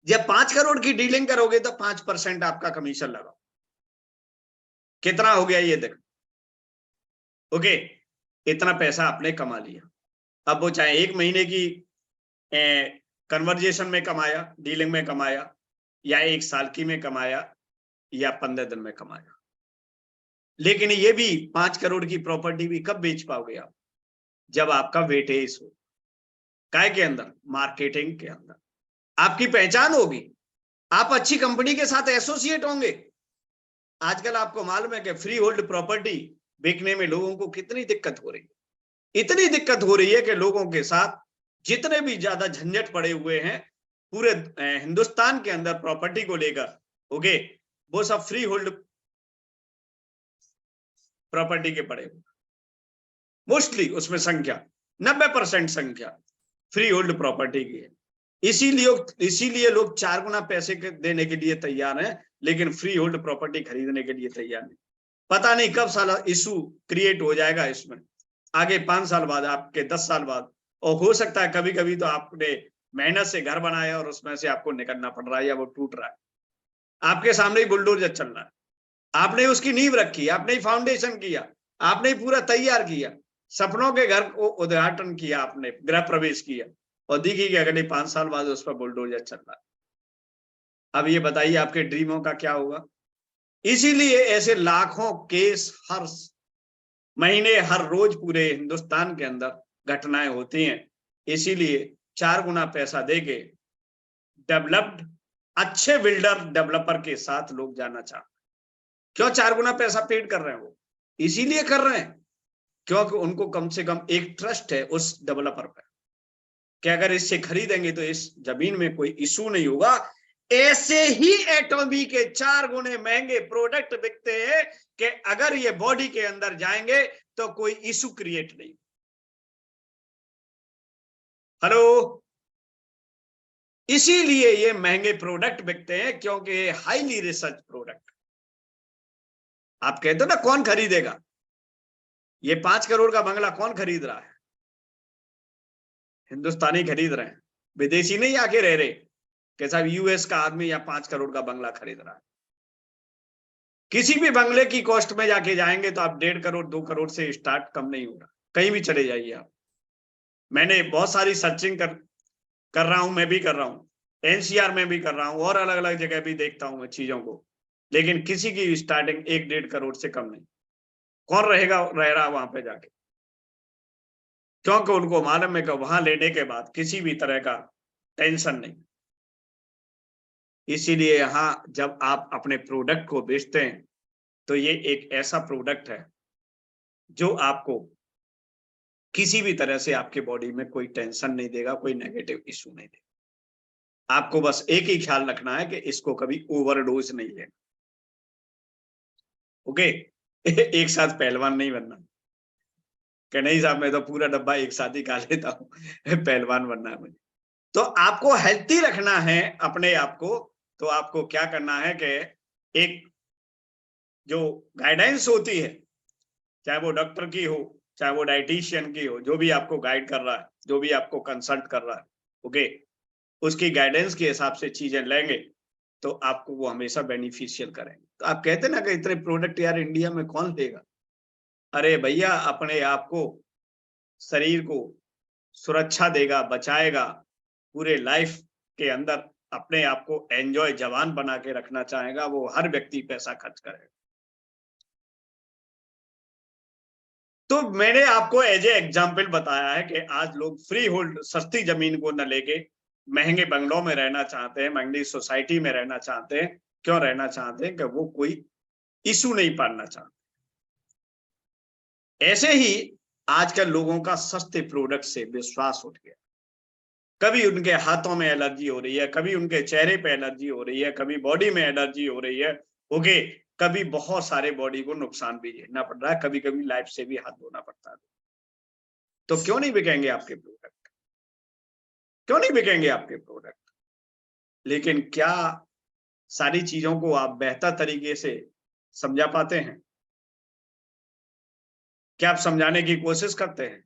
[SPEAKER 1] जब 5 करोड़ की डीलिंग करोगे तो 5% आपका कमीशन लगाओ। कितना हो गया ये देखो। ओके, इतना पैसा आपने कमा लिया। अब वो चाहे 1 महीने की कन्वर्जेशन में कमाया, डीलिंग में कमाया, या 1 साल की में कमाया, या 15 दिन में कमाया, लेकिन ये भी 5 करोड़ की प्रॉपर्टी भी कब बेच पाओगे आप? जब आपका वेटेज हो। काय के अंदर? मार्केटिंग के अंदर आपकी पहचान होगी, आप अच्छी कंपनी के साथ एसोसिएट होंगे। आजकल आपको मालूम है कि फ्री होल्ड प्रॉपर्टी बेचने में लोगों को कितनी दिक्कत हो रही है। इतनी दिक्कत हो रही है कि लोगों के साथ जितने भी ज्यादा झंझट पड़े हुए हैं पूरे हिंदुस्तान के अंदर प्रॉपर्टी को लेकर, ओके, वो सब फ्री होल्ड प्रॉपर्टी के पड़े हुए। मोस्टली उसमें संख्या 90% संख्या फ्री होल्ड प्रॉपर्टी की है। इसीलिए लोग 4 गुना पैसे देने के लिए तैयार हैं, लेकिन फ्री होल्ड प्रॉपर्टी खरीदने के लिए तैयार नहीं। पता नहीं कब साला इशू क्रिएट हो जाएगा इसमें, आगे 5 साल बाद, आपके 10 साल बाद, और हो सकता है कभी कभी तो आपने मेहनत से घर बनाया और उसमें से आपको निकलना पड़ रहा है या वो टूट रहा है। आपके सामने ही बुलडोजर चल रहा है, आपने उसकी नींव रखी, आपने ही फाउंडेशन किया, आपने ही पूरा तैयार किया, सपनों के घर को उद्घाटन किया, आपने गृह प्रवेश किया, और देखिए कि अगले 5 साल बाद उस पर बुलडोजर चल रहा है। अब ये बताइए आपके ड्रीमों का क्या होगा? इसीलिए ऐसे लाखों केस हर महीने, हर रोज पूरे हिंदुस्तान के अंदर घटनाएं होती हैं। इसीलिए 4 गुना पैसा देके डेवलप्ड अच्छे बिल्डर डेवलपर के साथ लोग जाना चाहते हैं। क्यों 4 गुना पैसा पेड कर रहे हैं? वो इसीलिए कर रहे हैं क्योंकि उनको कम से कम एक ट्रस्ट है उस डेवलपर पर कि अगर इससे खरीदेंगे तो इस जमीन में कोई इशू नहीं होगा। ऐसे ही एटॉमी के 4 गुने महंगे प्रोडक्ट बिकते हैं कि अगर ये बॉडी के अंदर जाएंगे तो कोई इशू क्रिएट नहीं। हेलो, इसीलिए ये महंगे प्रोडक्ट बिकते हैं क्योंकि हाईली रिसर्च प्रोडक्ट। आप कहते हो ना कौन खरीदेगा? ये 5 करोड़ का बंगला कौन खरीद रहा है? हिंदुस्तानी खरीद रहे हैं, विदेशी नहीं आके रह रहे कि साहब यूएस का आदमी या 5 करोड़ का बंगला खरीद रहा है। किसी भी बंगले की कॉस्ट में जाके जाएंगे तो आप 1.5 करोड़ 2 करोड़ से स्टार्ट, कम नहीं होगा। कहीं भी चले जाइए आप। मैंने बहुत सारी सर्चिंग कर रहा हूं, मैं भी कर रहा हूं, एनसीआर में भी कर रहा हूं, और अलग अलग जगह भी देखता हूं मैं चीजों को, लेकिन किसी की स्टार्टिंग 1-1.5 करोड़ से कम नहीं। कौन रह रहा वहां पे जाके? क्योंकि उनको मालूम है कि वहां लेने के बाद किसी भी तरह का टेंशन नहीं। इसीलिए यहां जब आप अपने प्रोडक्ट को बेचते हैं तो ये एक ऐसा प्रोडक्ट है जो आपको किसी भी तरह से आपके बॉडी में कोई टेंशन नहीं देगा, कोई नेगेटिव इश्यू नहीं देगा। आपको बस एक ही ख्याल रखना है कि इसको कभी ओवरडोज नहीं लेना। ओके, एक साथ पहलवान नहीं बनना कि नहीं साहब मैं तो पूरा डब्बा एक साथ ही खा लेता हूँ, पहलवान बनना है मुझे। तो आपको हेल्थी रखना है अपने आप को, तो आपको क्या करना है कि एक जो गाइडेंस होती है, चाहे वो डॉक्टर की हो, चाहे वो डाइटिशियन की हो, जो भी आपको गाइड कर रहा है, जो भी आपको कंसल्ट कर रहा है, ओके, उसकी गाइडेंस के हिसाब से चीजें लेंगे तो आपको वो हमेशा बेनिफिशियल करेंगे। तो आप कहते ना कि इतने प्रोडक्ट यार इंडिया में कौन लेगा? अरे भैया, अपने आप को, शरीर को सुरक्षा देगा, बचाएगा, पूरे लाइफ के अंदर अपने आप को एंजॉय जवान बना के रखना चाहेगा, वो हर व्यक्ति पैसा खर्च करेगा। तो मैंने आपको एज ए एग्जाम्पल बताया है कि आज लोग फ्री होल्ड सस्ती जमीन को न लेके महंगे बंगलों में रहना चाहते हैं, महंगी सोसाइटी में रहना चाहते हैं। क्यों रहना चाहते हैं? कि वो कोई इशू नहीं पालना चाहते। ऐसे ही आजकल लोगों का सस्ते प्रोडक्ट से विश्वास उठ गया। कभी उनके हाथों में एलर्जी हो रही है, कभी उनके चेहरे पे एलर्जी हो रही है, कभी बॉडी में एलर्जी हो रही है। ओके, कभी बहुत सारे बॉडी को नुकसान भी झेलना पड़ रहा है, कभी कभी लाइफ से भी हाथ धोना पड़ता है। तो क्यों नहीं बिकेंगे आपके प्रोडक्ट? क्यों नहीं बिकेंगे आपके प्रोडक्ट? लेकिन क्या सारी चीजों को आप बेहतर तरीके से समझा पाते हैं? क्या आप समझाने की कोशिश करते हैं?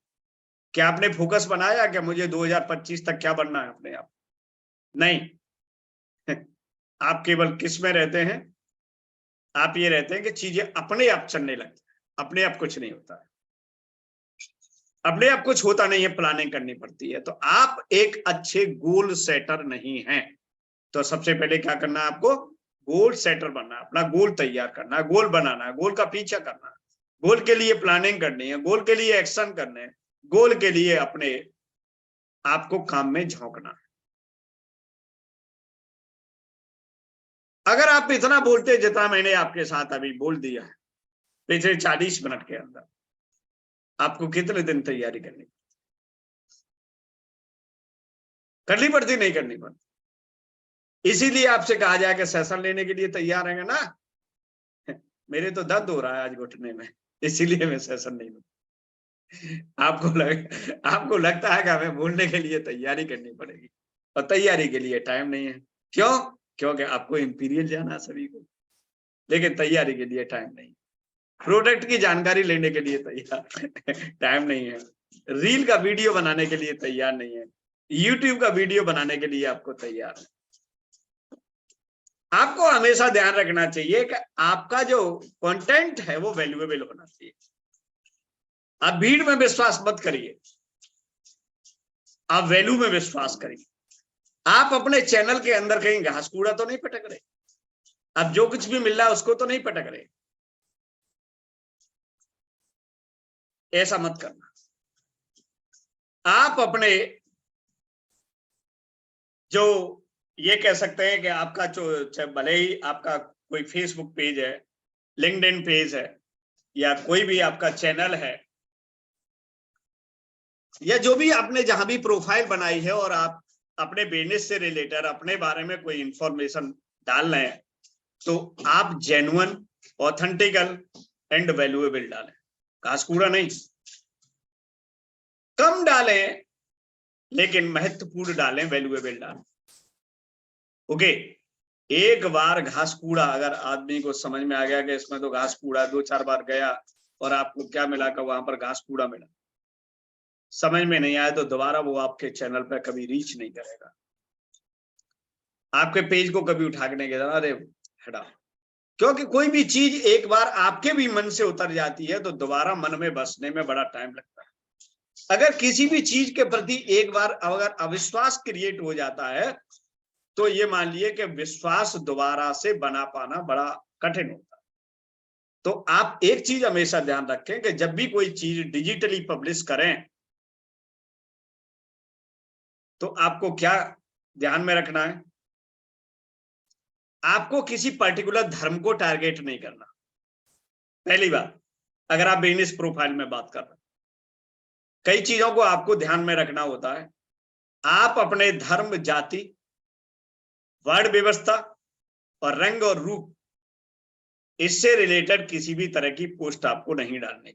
[SPEAKER 1] क्या आपने फोकस बनाया कि मुझे 2025 तक क्या बनना है अपने आप? नहीं। आप केवल किस में रहते हैं? आप ये रहते हैं कि चीजें अपने आप चलने लगती है, अपने आप कुछ नहीं होता है, अपने आप कुछ होता नहीं है, प्लानिंग करनी पड़ती है। तो आप एक अच्छे गोल सेटर नहीं हैं। तो सबसे पहले क्या करना है आपको? गोल सेटर बनना है, अपना गोल तैयार करना है, गोल बनाना है, गोल का पीछा करना है, गोल के लिए प्लानिंग करनी है, गोल के लिए एक्शन करने हैं, गोल के लिए अपने आपको काम में झोंकना है। अगर आप इतना बोलते जितना मैंने आपके साथ अभी बोल दिया है पिछले 40 मिनट के अंदर, आपको कितने दिन तैयारी करनी पड़ती? नहीं करनी पड़ती। इसीलिए आपसे कहा जाए कि सेशन लेने के लिए तैयार रहेंगे ना। मेरे तो दर्द हो रहा है आज घुटने में, इसीलिए मैं सेशन नहीं लूं। आपको लगता है कि हमें बोलने के लिए तैयारी करनी पड़ेगी, और तैयारी के लिए टाइम नहीं है। क्यों? क्योंकि आपको इंपीरियल जाना है सभी को, लेकिन तैयारी के लिए टाइम नहीं। प्रोडक्ट की जानकारी लेने के लिए तैयार टाइम नहीं है। रील का वीडियो बनाने के लिए तैयार नहीं है। यूट्यूब का वीडियो बनाने के लिए आपको तैयार है। आपको हमेशा ध्यान रखना चाहिए कि आपका जो कंटेंट है वो वैल्यूएबल होना चाहिए। आप भीड़ में विश्वास मत करिए, आप वैल्यू में विश्वास करिए। आप अपने चैनल के अंदर कहीं घास कूड़ा तो नहीं पटक रहे, अब जो कुछ भी मिल रहा है उसको तो नहीं पटक रहे। ऐसा मत करना। आप अपने जो ये कह सकते हैं कि आपका जो भले ही आपका कोई फेसबुक पेज है, लिंक्डइन पेज है, या कोई भी आपका चैनल है, या जो भी आपने जहां भी प्रोफाइल बनाई है, और आप अपने बिजनेस से रिलेटेड अपने बारे में कोई इंफॉर्मेशन डाल रहे हैं, तो आप जेन्युइन, ऑथेंटिकल एंड वैल्यूएबल डालें। घास कूड़ा नहीं। कम डालें लेकिन महत्वपूर्ण डालें, वैल्यूएबल डालें। ओके, एक बार घास कूड़ा अगर आदमी को समझ में आ गया कि इसमें तो घास कूड़ा, 2-4 बार गया और आपको क्या मिला कि वहां पर घास कूड़ा मिला, समझ में नहीं आया, तो दोबारा वो आपके चैनल पर कभी रीच नहीं करेगा, आपके पेज को कभी उठा के नहीं कहेगा अरे हटा। क्योंकि कोई भी चीज एक बार आपके भी मन से उतर जाती है तो दोबारा मन में बसने में बड़ा टाइम लगता है। अगर किसी भी चीज के प्रति एक बार अगर अविश्वास क्रिएट हो जाता है, तो ये मान लिए कि विश्वास दोबारा से बना पाना बड़ा कठिन होता है। तो आप एक चीज हमेशा ध्यान रखें कि जब भी कोई चीज डिजिटली पब्लिश करें, तो आपको क्या ध्यान में रखना है? आपको किसी पर्टिकुलर धर्म को टारगेट नहीं करना। पहली बात, अगर आप बिजनेस प्रोफाइल में बात कर रहे हैं, कई चीजों को आपको ध्यान में रखना होता है। आप अपने धर्म, जाति, वर्ण व्यवस्था और रंग और रूप, इससे रिलेटेड किसी भी तरह की पोस्ट आपको नहीं डालनी।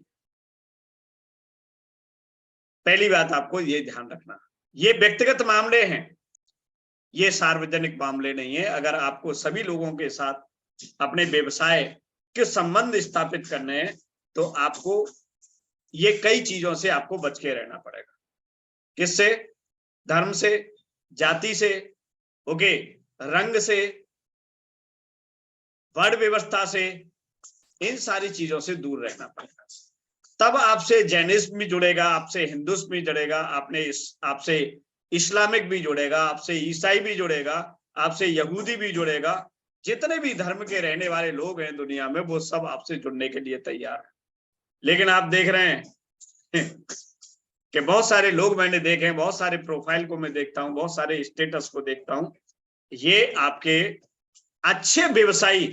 [SPEAKER 1] पहली बात आपको ये ध्यान रखना, ये व्यक्तिगत मामले हैं, ये सार्वजनिक मामले नहीं है। अगर आपको सभी लोगों के साथ अपने व्यवसाय के संबंध स्थापित करने हैं, तो आपको ये कई चीजों से आपको बच के रहना पड़ेगा। किससे? धर्म से, जाति से, ओके, रंग से, वर्ण व्यवस्था से, इन सारी चीजों से दूर रहना पड़ेगा। तब आपसे जैनिज्म भी जुड़ेगा, आपसे हिंदुस्म भी जुड़ेगा, आपसे इस्लामिक भी जुड़ेगा, आपसे ईसाई भी जुड़ेगा, आपसे यहूदी भी जुड़ेगा। जितने भी धर्म के रहने वाले लोग हैं दुनिया में, वो सब आपसे जुड़ने के लिए तैयार है। लेकिन आप देख रहे हैं कि बहुत सारे लोग मैंने देखे हैं, बहुत सारे प्रोफाइल को मैं देखता हूं, बहुत सारे स्टेटस को देखता हूं, ये आपके अच्छे व्यवसायी।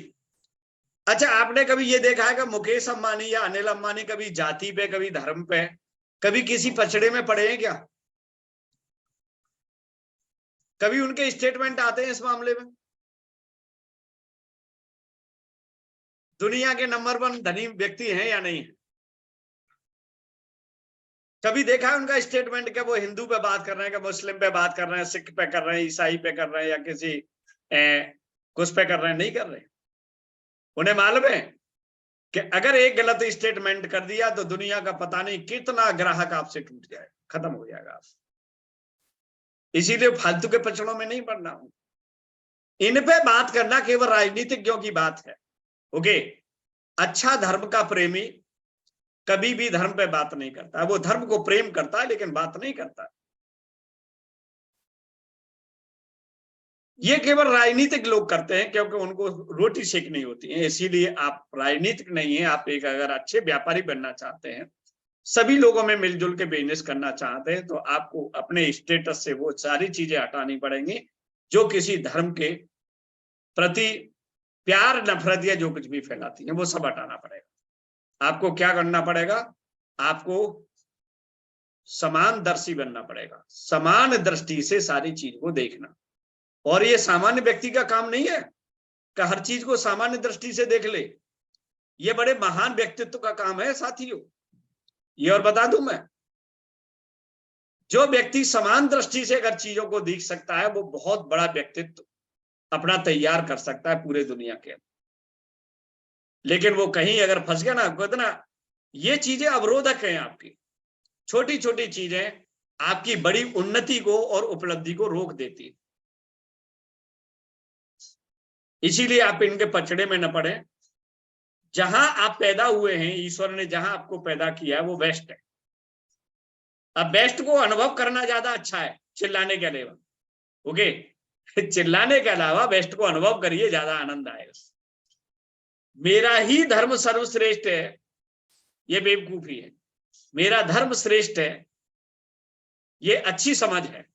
[SPEAKER 1] अच्छा, आपने कभी ये देखा है कि मुकेश अंबानी या अनिल अंबानी कभी जाति पे, कभी धर्म पे, कभी किसी पचड़े में पड़े हैं क्या? कभी उनके स्टेटमेंट आते हैं इस मामले में? दुनिया के नंबर 1 धनी व्यक्ति हैं या नहीं? कभी देखा है उनका स्टेटमेंट कि वो हिंदू पे बात कर रहे हैं, कि मुस्लिम पे बात कर रहे हैं, सिख पे कर रहे हैं, ईसाई पे कर रहे हैं, या किसी कुछ पे कर रहे हैं? नहीं कर रहे। उन्हें मालूम है कि अगर एक गलत स्टेटमेंट कर दिया तो दुनिया का पता नहीं कितना ग्राहक आपसे टूट जाएगा, खत्म हो जाएगा आप। इसीलिए फालतू के पचड़ों में नहीं पड़ना। इन पे बात करना केवल राजनीतिज्ञों की बात है, ओके। अच्छा धर्म का प्रेमी कभी भी धर्म पे बात नहीं करता, वो धर्म को प्रेम करता है लेकिन बात नहीं करता। ये केवल राजनीतिक लोग करते हैं क्योंकि उनको रोटी सेकनी होती है। इसीलिए आप राजनीतिक नहीं है, आप एक अगर अच्छे व्यापारी बनना चाहते हैं, सभी लोगों में मिलजुल के बिजनेस करना चाहते हैं, तो आपको अपने स्टेटस से वो सारी चीजें हटानी पड़ेंगी जो किसी धर्म के प्रति प्यार, नफरत या जो कुछ भी फैलाती है, वो सब हटाना पड़ेगा। आपको क्या करना पड़ेगा? आपको समानदर्शी बनना पड़ेगा, समान दृष्टि से सारी चीज को देखना। और ये सामान्य व्यक्ति का काम नहीं है कि हर चीज को सामान्य दृष्टि से देख ले। ये बड़े महान व्यक्तित्व का काम है साथियों। ये और बता दूं मैं, जो व्यक्ति समान दृष्टि से अगर चीजों को देख सकता है, वो बहुत बड़ा व्यक्तित्व अपना तैयार कर सकता है पूरे दुनिया के। लेकिन वो कहीं अगर फंस गया ना, कहते ना, ये चीजें अवरोधक हैं आपकी। छोटी छोटी चीजें आपकी बड़ी उन्नति को और उपलब्धि को रोक देती है। इसीलिए आप इनके पचड़े में न पड़े। जहां आप पैदा हुए हैं, ईश्वर ने जहां आपको पैदा किया है, वो बेस्ट है। अब बेस्ट को अनुभव करना ज्यादा अच्छा है चिल्लाने के अलावा, ओके। चिल्लाने के अलावा बेस्ट को अनुभव करिए, ज्यादा आनंद आएगा। मेरा ही धर्म सर्वश्रेष्ठ है, ये बेवकूफी है। मेरा धर्म श्रेष्ठ है, ये अच्छी समझ है।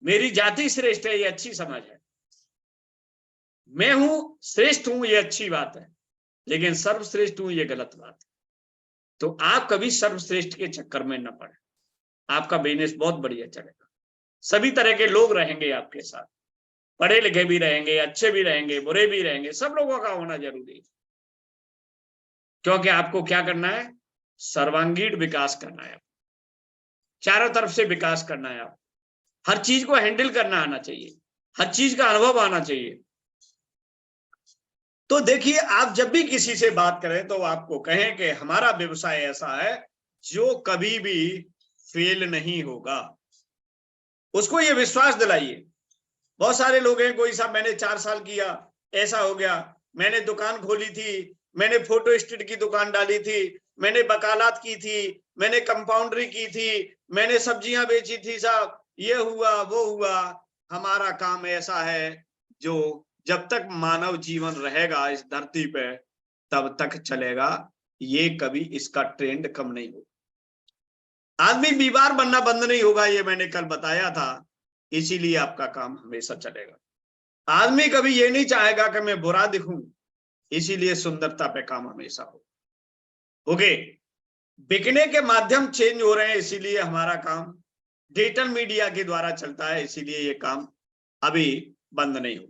[SPEAKER 1] मेरी जाति श्रेष्ठ है, ये अच्छी समझ है। मैं हूं श्रेष्ठ हूं, ये अच्छी बात है, लेकिन सर्वश्रेष्ठ हूं, ये गलत बात है। तो आप कभी सर्वश्रेष्ठ के चक्कर में न पड़े। आपका बिजनेस बहुत बढ़िया चलेगा, सभी तरह के लोग रहेंगे आपके साथ, पढ़े लिखे भी रहेंगे, अच्छे भी रहेंगे, बुरे भी रहेंगे, सब लोगों का होना जरूरी है। क्योंकि आपको क्या करना है? सर्वांगीण विकास करना है, चारों तरफ से विकास करना है। आप हर चीज को हैंडल करना आना चाहिए, हर चीज का अनुभव आना चाहिए। तो देखिए, आप जब भी किसी से बात करें तो आपको कहें कि हमारा व्यवसाय ऐसा है जो कभी भी फेल नहीं होगा। उसको ये विश्वास दिलाइए। बहुत सारे लोग हैं, कोई साहब मैंने 4 साल किया, ऐसा हो गया, मैंने दुकान खोली थी, मैंने फोटो स्टेट की दुकान डाली थी, मैंने वकालत की थी, मैंने कंपाउंडरी की थी, मैंने सब्जियां बेची थी साहब, ये हुआ वो हुआ। हमारा काम ऐसा है जो जब तक मानव जीवन रहेगा इस धरती पे तब तक चलेगा। ये कभी इसका ट्रेंड कम नहीं होगा। आदमी बीमार बनना बंद नहीं होगा, ये मैंने कल बताया था। इसीलिए आपका काम हमेशा चलेगा। आदमी कभी ये नहीं चाहेगा कि मैं बुरा दिखूं, इसीलिए सुंदरता पे काम हमेशा हो। ओके, बिकने के माध्यम चेंज हो रहे हैं, इसीलिए हमारा काम डिजिटल मीडिया के द्वारा चलता है, इसीलिए ये काम अभी बंद नहीं होगा।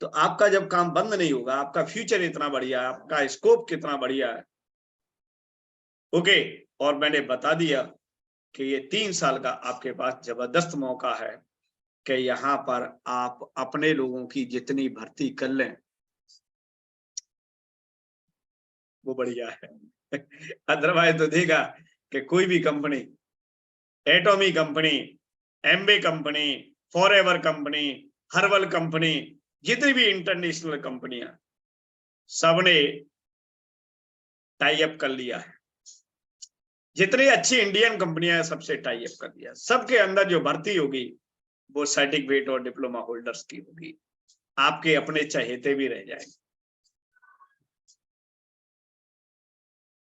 [SPEAKER 1] तो आपका जब काम बंद नहीं होगा, आपका फ्यूचर इतना बढ़िया है, आपका स्कोप कितना बढ़िया है, ओके। और मैंने बता दिया कि ये 3 साल का आपके पास जबरदस्त मौका है कि यहाँ पर आप अपने लोगों की जितनी भर्ती कर लें वो बढ़िया है। अदरवाइज तो देखा कि कोई भी company, Atomy company Amway company, Forever company, herbal company, जितनी भी इंटरनेशनल कंपनियां, सबने टाई अप कर लिया है। जितनी अच्छी इंडियन कंपनियां सबसे टाई अप कर लिया। सबके अंदर जो भर्ती होगी वो सर्टिफिकेट और डिप्लोमा होल्डर्स की होगी। आपके अपने चहेते भी रह जाएंगे।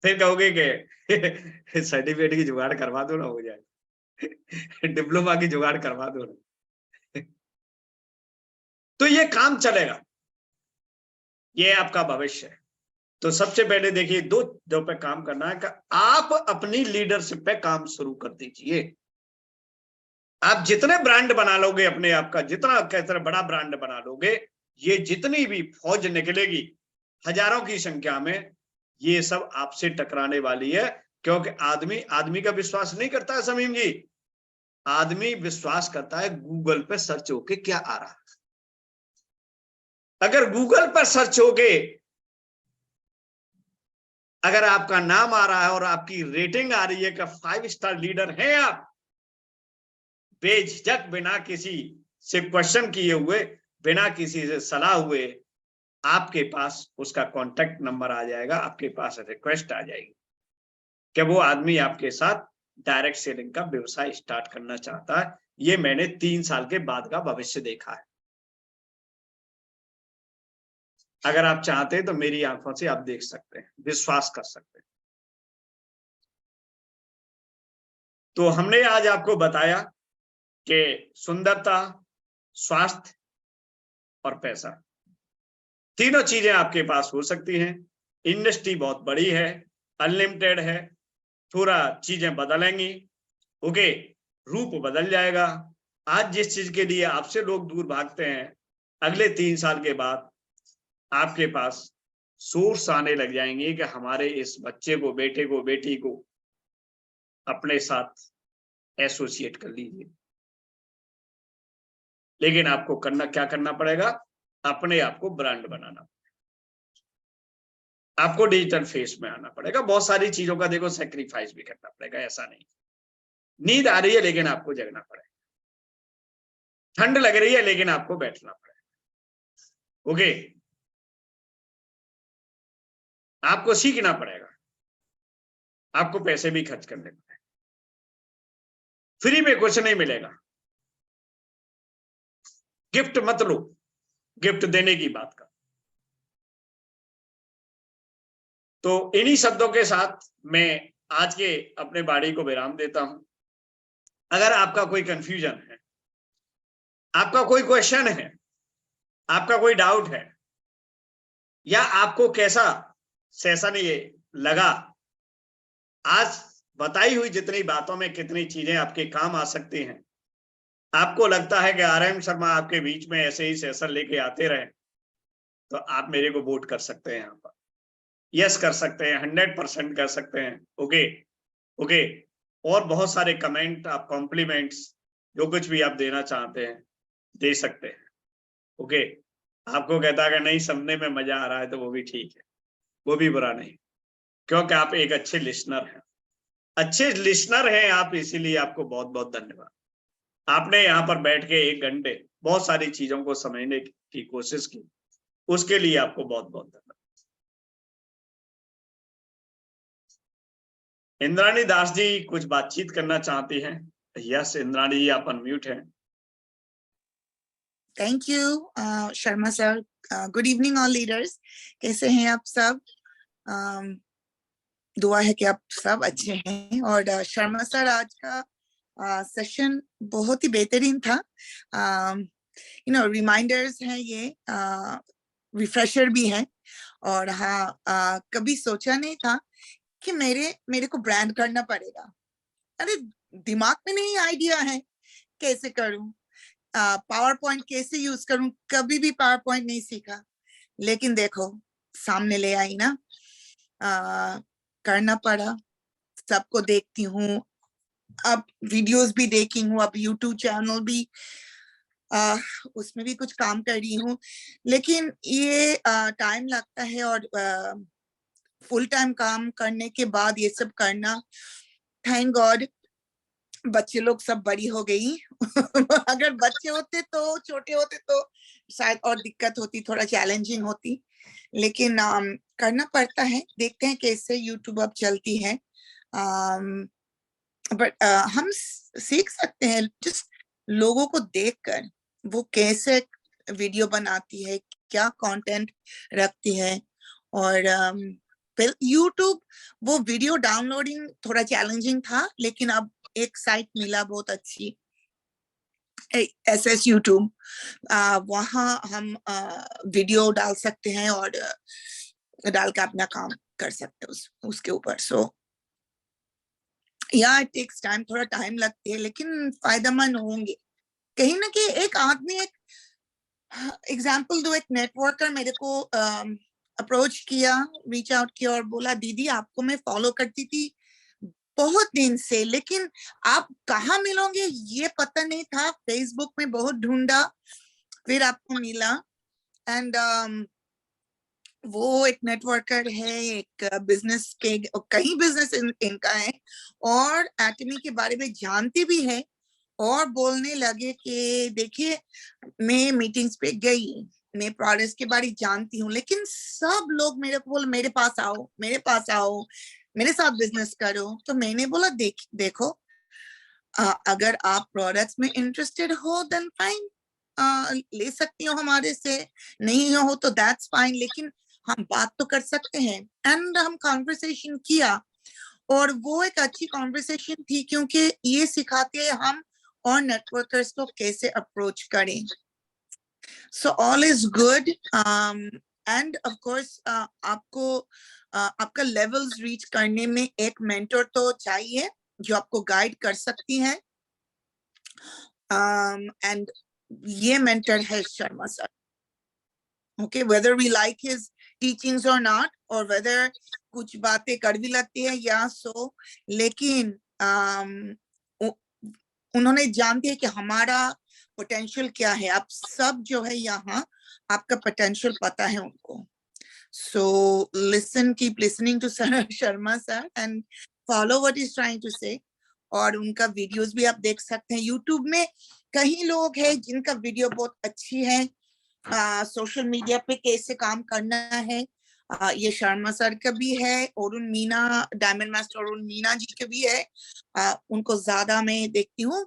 [SPEAKER 1] फिर कहोगे कि सर्टिफिकेट की जुगाड़ करवा दो ना, हो जाए डिप्लोमा की जुगाड़ करवा दो ना तो ये काम चलेगा, ये आपका भविष्य है। तो सबसे पहले देखिए दो पे काम करना है कि आप अपनी लीडरशिप पे काम शुरू कर दीजिए। आप जितने ब्रांड बना लोगे अपने आप का, जितना कहते बड़ा ब्रांड बना लोगे, ये जितनी भी फौज निकलेगी हजारों की संख्या में, ये सब आपसे टकराने वाली है। क्योंकि आदमी का विश्वास नहीं करता है समीम जी। आदमी विश्वास करता है गूगल पे सर्च होके क्या आ रहा है। अगर गूगल पर सर्च होके अगर आपका नाम आ रहा है और आपकी रेटिंग आ रही है कि 5 स्टार लीडर हैं आप, बेझिझक बिना किसी से क्वेश्चन किए हुए, बिना किसी से सलाह हुए, आपके पास उसका कांटेक्ट नंबर आ जाएगा, आपके पास रिक्वेस्ट आ जाएगी कि वो आदमी आपके साथ डायरेक्ट सेलिंग का व्यवसाय स्टार्ट करना चाहता है। ये मैंने 3 साल के बाद का भविष्य देखा है। अगर आप चाहते हैं तो मेरी आंखों से आप देख सकते हैं, विश्वास कर सकते हैं। तो हमने आज आपको बताया कि सुंदरता, स्वास्थ्य और पैसा, तीनों चीजें आपके पास हो सकती हैं। इंडस्ट्री बहुत बड़ी है, अनलिमिटेड है, थोड़ा चीजें बदलेंगी, ओके, रूप बदल जाएगा। आज जिस चीज के लिए आपसे लोग दूर भागते हैं, अगले 3 साल के बाद आपके पास सोर्स आने लग जाएंगे कि हमारे इस बच्चे को, बेटे को, बेटी को अपने साथ एसोसिएट कर लीजिए। लेकिन आपको क्या करना पड़ेगा? अपने आप को ब्रांड बनाना, आपको डिजिटल फेस में आना पड़ेगा। बहुत सारी चीजों का देखो सेक्रीफाइस भी करना पड़ेगा, ऐसा नहीं। नींद आ रही है लेकिन आपको जगना पड़ेगा, ठंड लग रही है लेकिन आपको बैठना पड़ेगा, ओके। आपको सीखना पड़ेगा, आपको पैसे भी खर्च करने पड़ेंगे। फ्री में कुछ नहीं मिलेगा। गिफ्ट मत लो, गिफ्ट देने की बात कर। तो इन्हीं शब्दों के साथ मैं आज के अपने वाणी को विराम देता हूं। अगर आपका कोई कंफ्यूजन है, आपका कोई क्वेश्चन है, आपका कोई डाउट है, या आपको कैसा सेशन ये लगा, आज बताई हुई जितनी बातों में कितनी चीजें आपके काम आ सकती हैं, आपको लगता है कि RM शर्मा आपके बीच में ऐसे ही सेशन लेके आते रहे, तो आप मेरे को वोट कर सकते हैं। यहाँ पर यस कर सकते हैं, 100% कर सकते हैं, ओके ओके। और बहुत सारे कमेंट, आप कॉम्प्लीमेंट्स, जो कुछ भी आप देना चाहते हैं दे सकते हैं, ओके। आपको कहता है कि नहीं समझने में मजा आ रहा है, तो वो भी ठीक है, वो भी बुरा नहीं, क्योंकि आप एक अच्छे लिसनर हैं। अच्छे लिसनर हैं आप, इसीलिए आपको बहुत बहुत धन्यवाद। आपने यहाँ पर बैठ के 1 घंटे बहुत सारी चीजों को समझने की कोशिश की, उसके लिए आपको बहुत बहुत धन्यवाद। इंद्राणी दास जी कुछ बातचीत करना चाहती हैं? यस इंद्राणी जी, आप अनम्यूट हैं।
[SPEAKER 2] Thank you Sharma sir. Good evening all leaders, कैसे हैं आप सब? दुआ है कि आप सब अच्छे हैं। और शर्मा सर आज का सेशन बहुत ही बेहतरीन था। रिमाइंडर्स हैं, ये रिफ्रेशर भी है। और हाँ, कभी सोचा नहीं था कि मेरे को ब्रांड करना पड़ेगा। अरे दिमाग में नहीं आइडिया है कैसे करूं, पावर पॉइंट कैसे यूज करूं, कभी भी पावर पॉइंट नहीं सीखा, लेकिन देखो सामने ले आई ना, करना पड़ा। सबको देखती हूँ, अब वीडियोस भी देखी हूँ, अब यूट्यूब चैनल भी, उसमें भी कुछ काम कर रही हूँ। लेकिन ये टाइम लगता है, और फुल टाइम काम करने के बाद ये सब करना, थैंक गॉड बच्चे लोग सब बड़ी हो गई अगर बच्चे होते तो, छोटे होते तो शायद और दिक्कत होती, थोड़ा चैलेंजिंग होती, लेकिन करना पड़ता है। देखते हैं कैसे यूट्यूब अब चलती है। बट हम सीख सकते हैं जिस लोगों को देखकर, वो कैसे वीडियो बनाती है, क्या कंटेंट रखती है। और यूट्यूब वो वीडियो डाउनलोडिंग थोड़ा चैलेंजिंग था, लेकिन अब एक साइट मिला बहुत अच्छी, SS यूट्यूब, वहाँ हम वीडियो डाल सकते हैं और डाल के अपना काम कर सकते हैं उसके ऊपर। सो या इट टेक्स टाइम, थोड़ा टाइम लगती है, लेकिन फायदेमंद होंगे कहीं ना कहीं। एक आदमी, एक एग्जाम्पल दो, एक नेटवर्कर मेरे को अप्रोच किया, रीच आउट किया और बोला, दीदी आपको मैं फॉलो करती थी बहुत दिन से, लेकिन आप कहाँ मिलोगे ये पता नहीं था, फेसबुक में बहुत ढूंढा, फिर आपको मिला। एंड वो एक नेटवर्कर है, एक बिजनेस के, कई बिजनेस इनका है, और एटमी के बारे में जानती भी है। और बोलने लगे कि देखिए मैं मीटिंग्स पे गई, मैं प्रोडक्ट्स के बारे जानती हूँ, लेकिन सब लोग मेरे को बोले मेरे पास आओ, मेरे पास आओ, मेरे साथ बिजनेस करो। तो मैंने बोला देखो अगर आप प्रोडक्ट्स में इंटरेस्टेड हो देन फाइन, ले सकती हो हमारे से, नहीं हो तो दैट्स फाइन, लेकिन हम बात तो कर सकते हैं। एंड हम कॉन्वर्सेशन किया, और वो एक अच्छी कॉन्वर्सेशन थी, क्योंकि ये सिखाते हैं हम और नेटवर्कर्स को कैसे अप्रोच करें। So all is good. End of course आपको आपका लेवल्स रीच करने में एक मेंटर तो चाहिए जो आपको गाइड कर सकती है। एंड ये मेंटर है Sharma sir. Okay, whether we like his teachings और नॉट, और वेदर कुछ बातें कड़वी लगती है या सो, लेकिन उन्होंने जानते हैं कि हमारा पोटेंशियल क्या है। आप सब जो है यहाँ, आपका पोटेंशियल पता है उनको। So listen, keep listening to sir Sharma sir and follow what is trying to say. और उनका वीडियोस भी आप देख सकते हैं यूट्यूब में। कई लोग हैं जिनका वीडियो बहुत अच्छी है, सोशल मीडिया पे कैसे काम करना है, ये शर्मा सर का भी है, अरुण मीना, डायमंड मास्टर अरुण मीना जी के भी है। उनको ज्यादा मैं देखती हूँ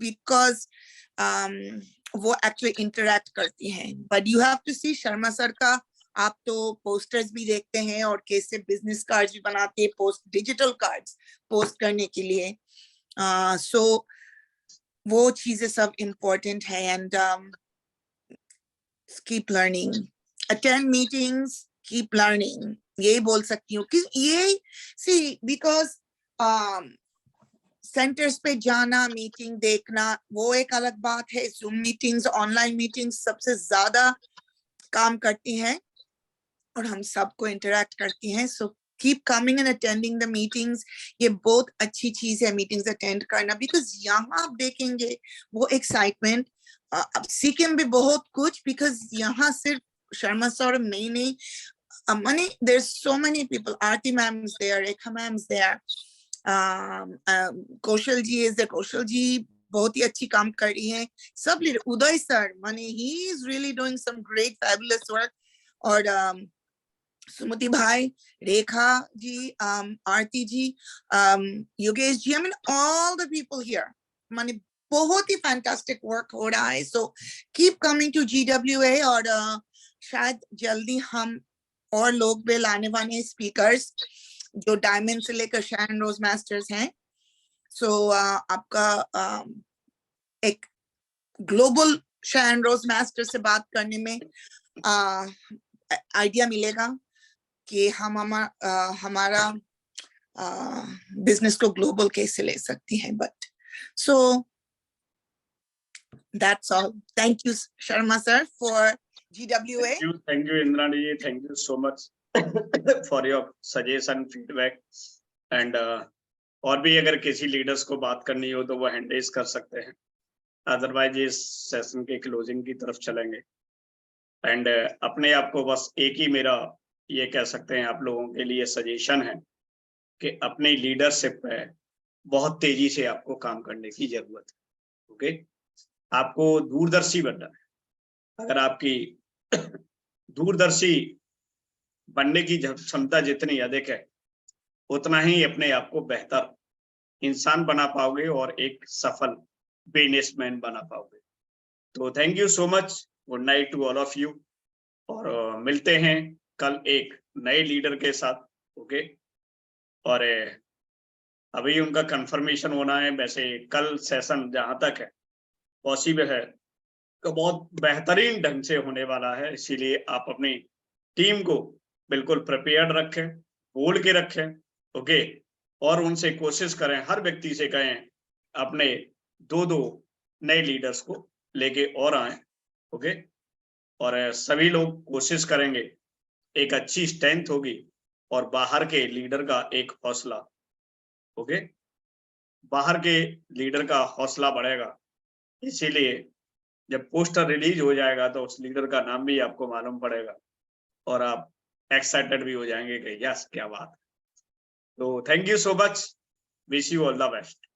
[SPEAKER 2] बिकॉज वो एक्चुअली इंटरेक्ट करती हैं। But you have to see Sharma sir का, आप तो पोस्टर्स भी देखते हैं और कैसे बिजनेस कार्ड्स भी बनाते हैं, पोस्ट डिजिटल कार्ड्स पोस्ट करने के लिए। सो वो चीजें सब इम्पोर्टेंट है। And keep learning, attend meetings, keep learning, यही बोल सकती हूँ कि ये see because सेंटर्स पे जाना, मीटिंग देखना वो एक अलग बात है। जूम मीटिंग्स, ऑनलाइन मीटिंग्स सबसे ज्यादा काम करती हैं और हम सबको इंटरेक्ट करती हैं। सो keep coming and attending the meetings. ये बहुत अच्छी चीज है मीटिंग्स अटेंड करना, बिकॉज यहाँ आप देखेंगे वो एक्साइटमेंट, अब सीखें भी बहुत कुछ, बिकॉज यहाँ सिर्फ शर्मा सर नहीं money, there's so many people. Aarti ma'am's there, Rekha ma'am's there, Kaushal ji is there, Kaushal ji बहुत ही अच्छी काम कर रही हैं। सब लीडर, उदय सर माने he is really doing some great fabulous work, और सुमति भाई, रेखा जी, आरती जी, Yogesh ji, I mean all the people here, माने बहुत ही फैंटास्टिक वर्क हो रहा है। So keep coming to GWA, और शायद जल्दी हम और लोग भी लाने वाले हैं स्पीकर्स जो डायमंड से लेकर शैरन रोज मास्टर्स हैं। सो आपका एक ग्लोबल शैरन रोज मास्टर से बात करने में आइडिया मिलेगा कि हम हमारा बिजनेस को ग्लोबल कैसे ले सकती हैं। But so that's all. Thank you Sharma sir for GWA.
[SPEAKER 1] Thank you Indrani ji, thank you so much for your suggestion, feedback, and और भी अगर किसी लीडर्स को बात करनी हो तो वो हैंड रेज कर सकते हैं, अदरवाइज इस सेशन के क्लोजिंग की तरफ चलेंगे। एंड अपने आप को बस एक ही मेरा ये कह सकते हैं आप लोगों के लिए सजेशन है कि अपनी लीडरशिप पे बहुत तेजी से आपको काम करने की जरूरत है। ओके, आपको दूरदर्शी बनना है। अगर आपकी दूरदर्शी बनने की क्षमता जितनी अधिक है, उतना ही अपने आप को बेहतर इंसान बना पाओगे और एक सफल बिजनेसमैन बना पाओगे। तो thank you so much, good night to all of you, और मिलते हैं कल एक नए लीडर के साथ। ओके, और अभी उनका कंफर्मेशन होना है। वैसे कल सेशन जहां तक है पॉसिबल है तो बहुत बेहतरीन ढंग से होने वाला है, इसीलिए आप अपनी टीम को बिल्कुल प्रिपेयर्ड रखें, बोल के रखें। ओके, और उनसे कोशिश करें, हर व्यक्ति से कहें अपने 2-2 नए लीडर्स को लेके और आए। ओके, और सभी लोग कोशिश करेंगे, एक अच्छी स्ट्रेंथ होगी और बाहर के लीडर का एक हौसला। ओके, बाहर के लीडर का हौसला बढ़ेगा, इसीलिए जब पोस्टर रिलीज हो जाएगा तो उस लीडर का नाम भी आपको मालूम पड़ेगा और आप एक्साइटेड भी हो जाएंगे कि यस क्या बात है। तो thank you so much, wish you all the best.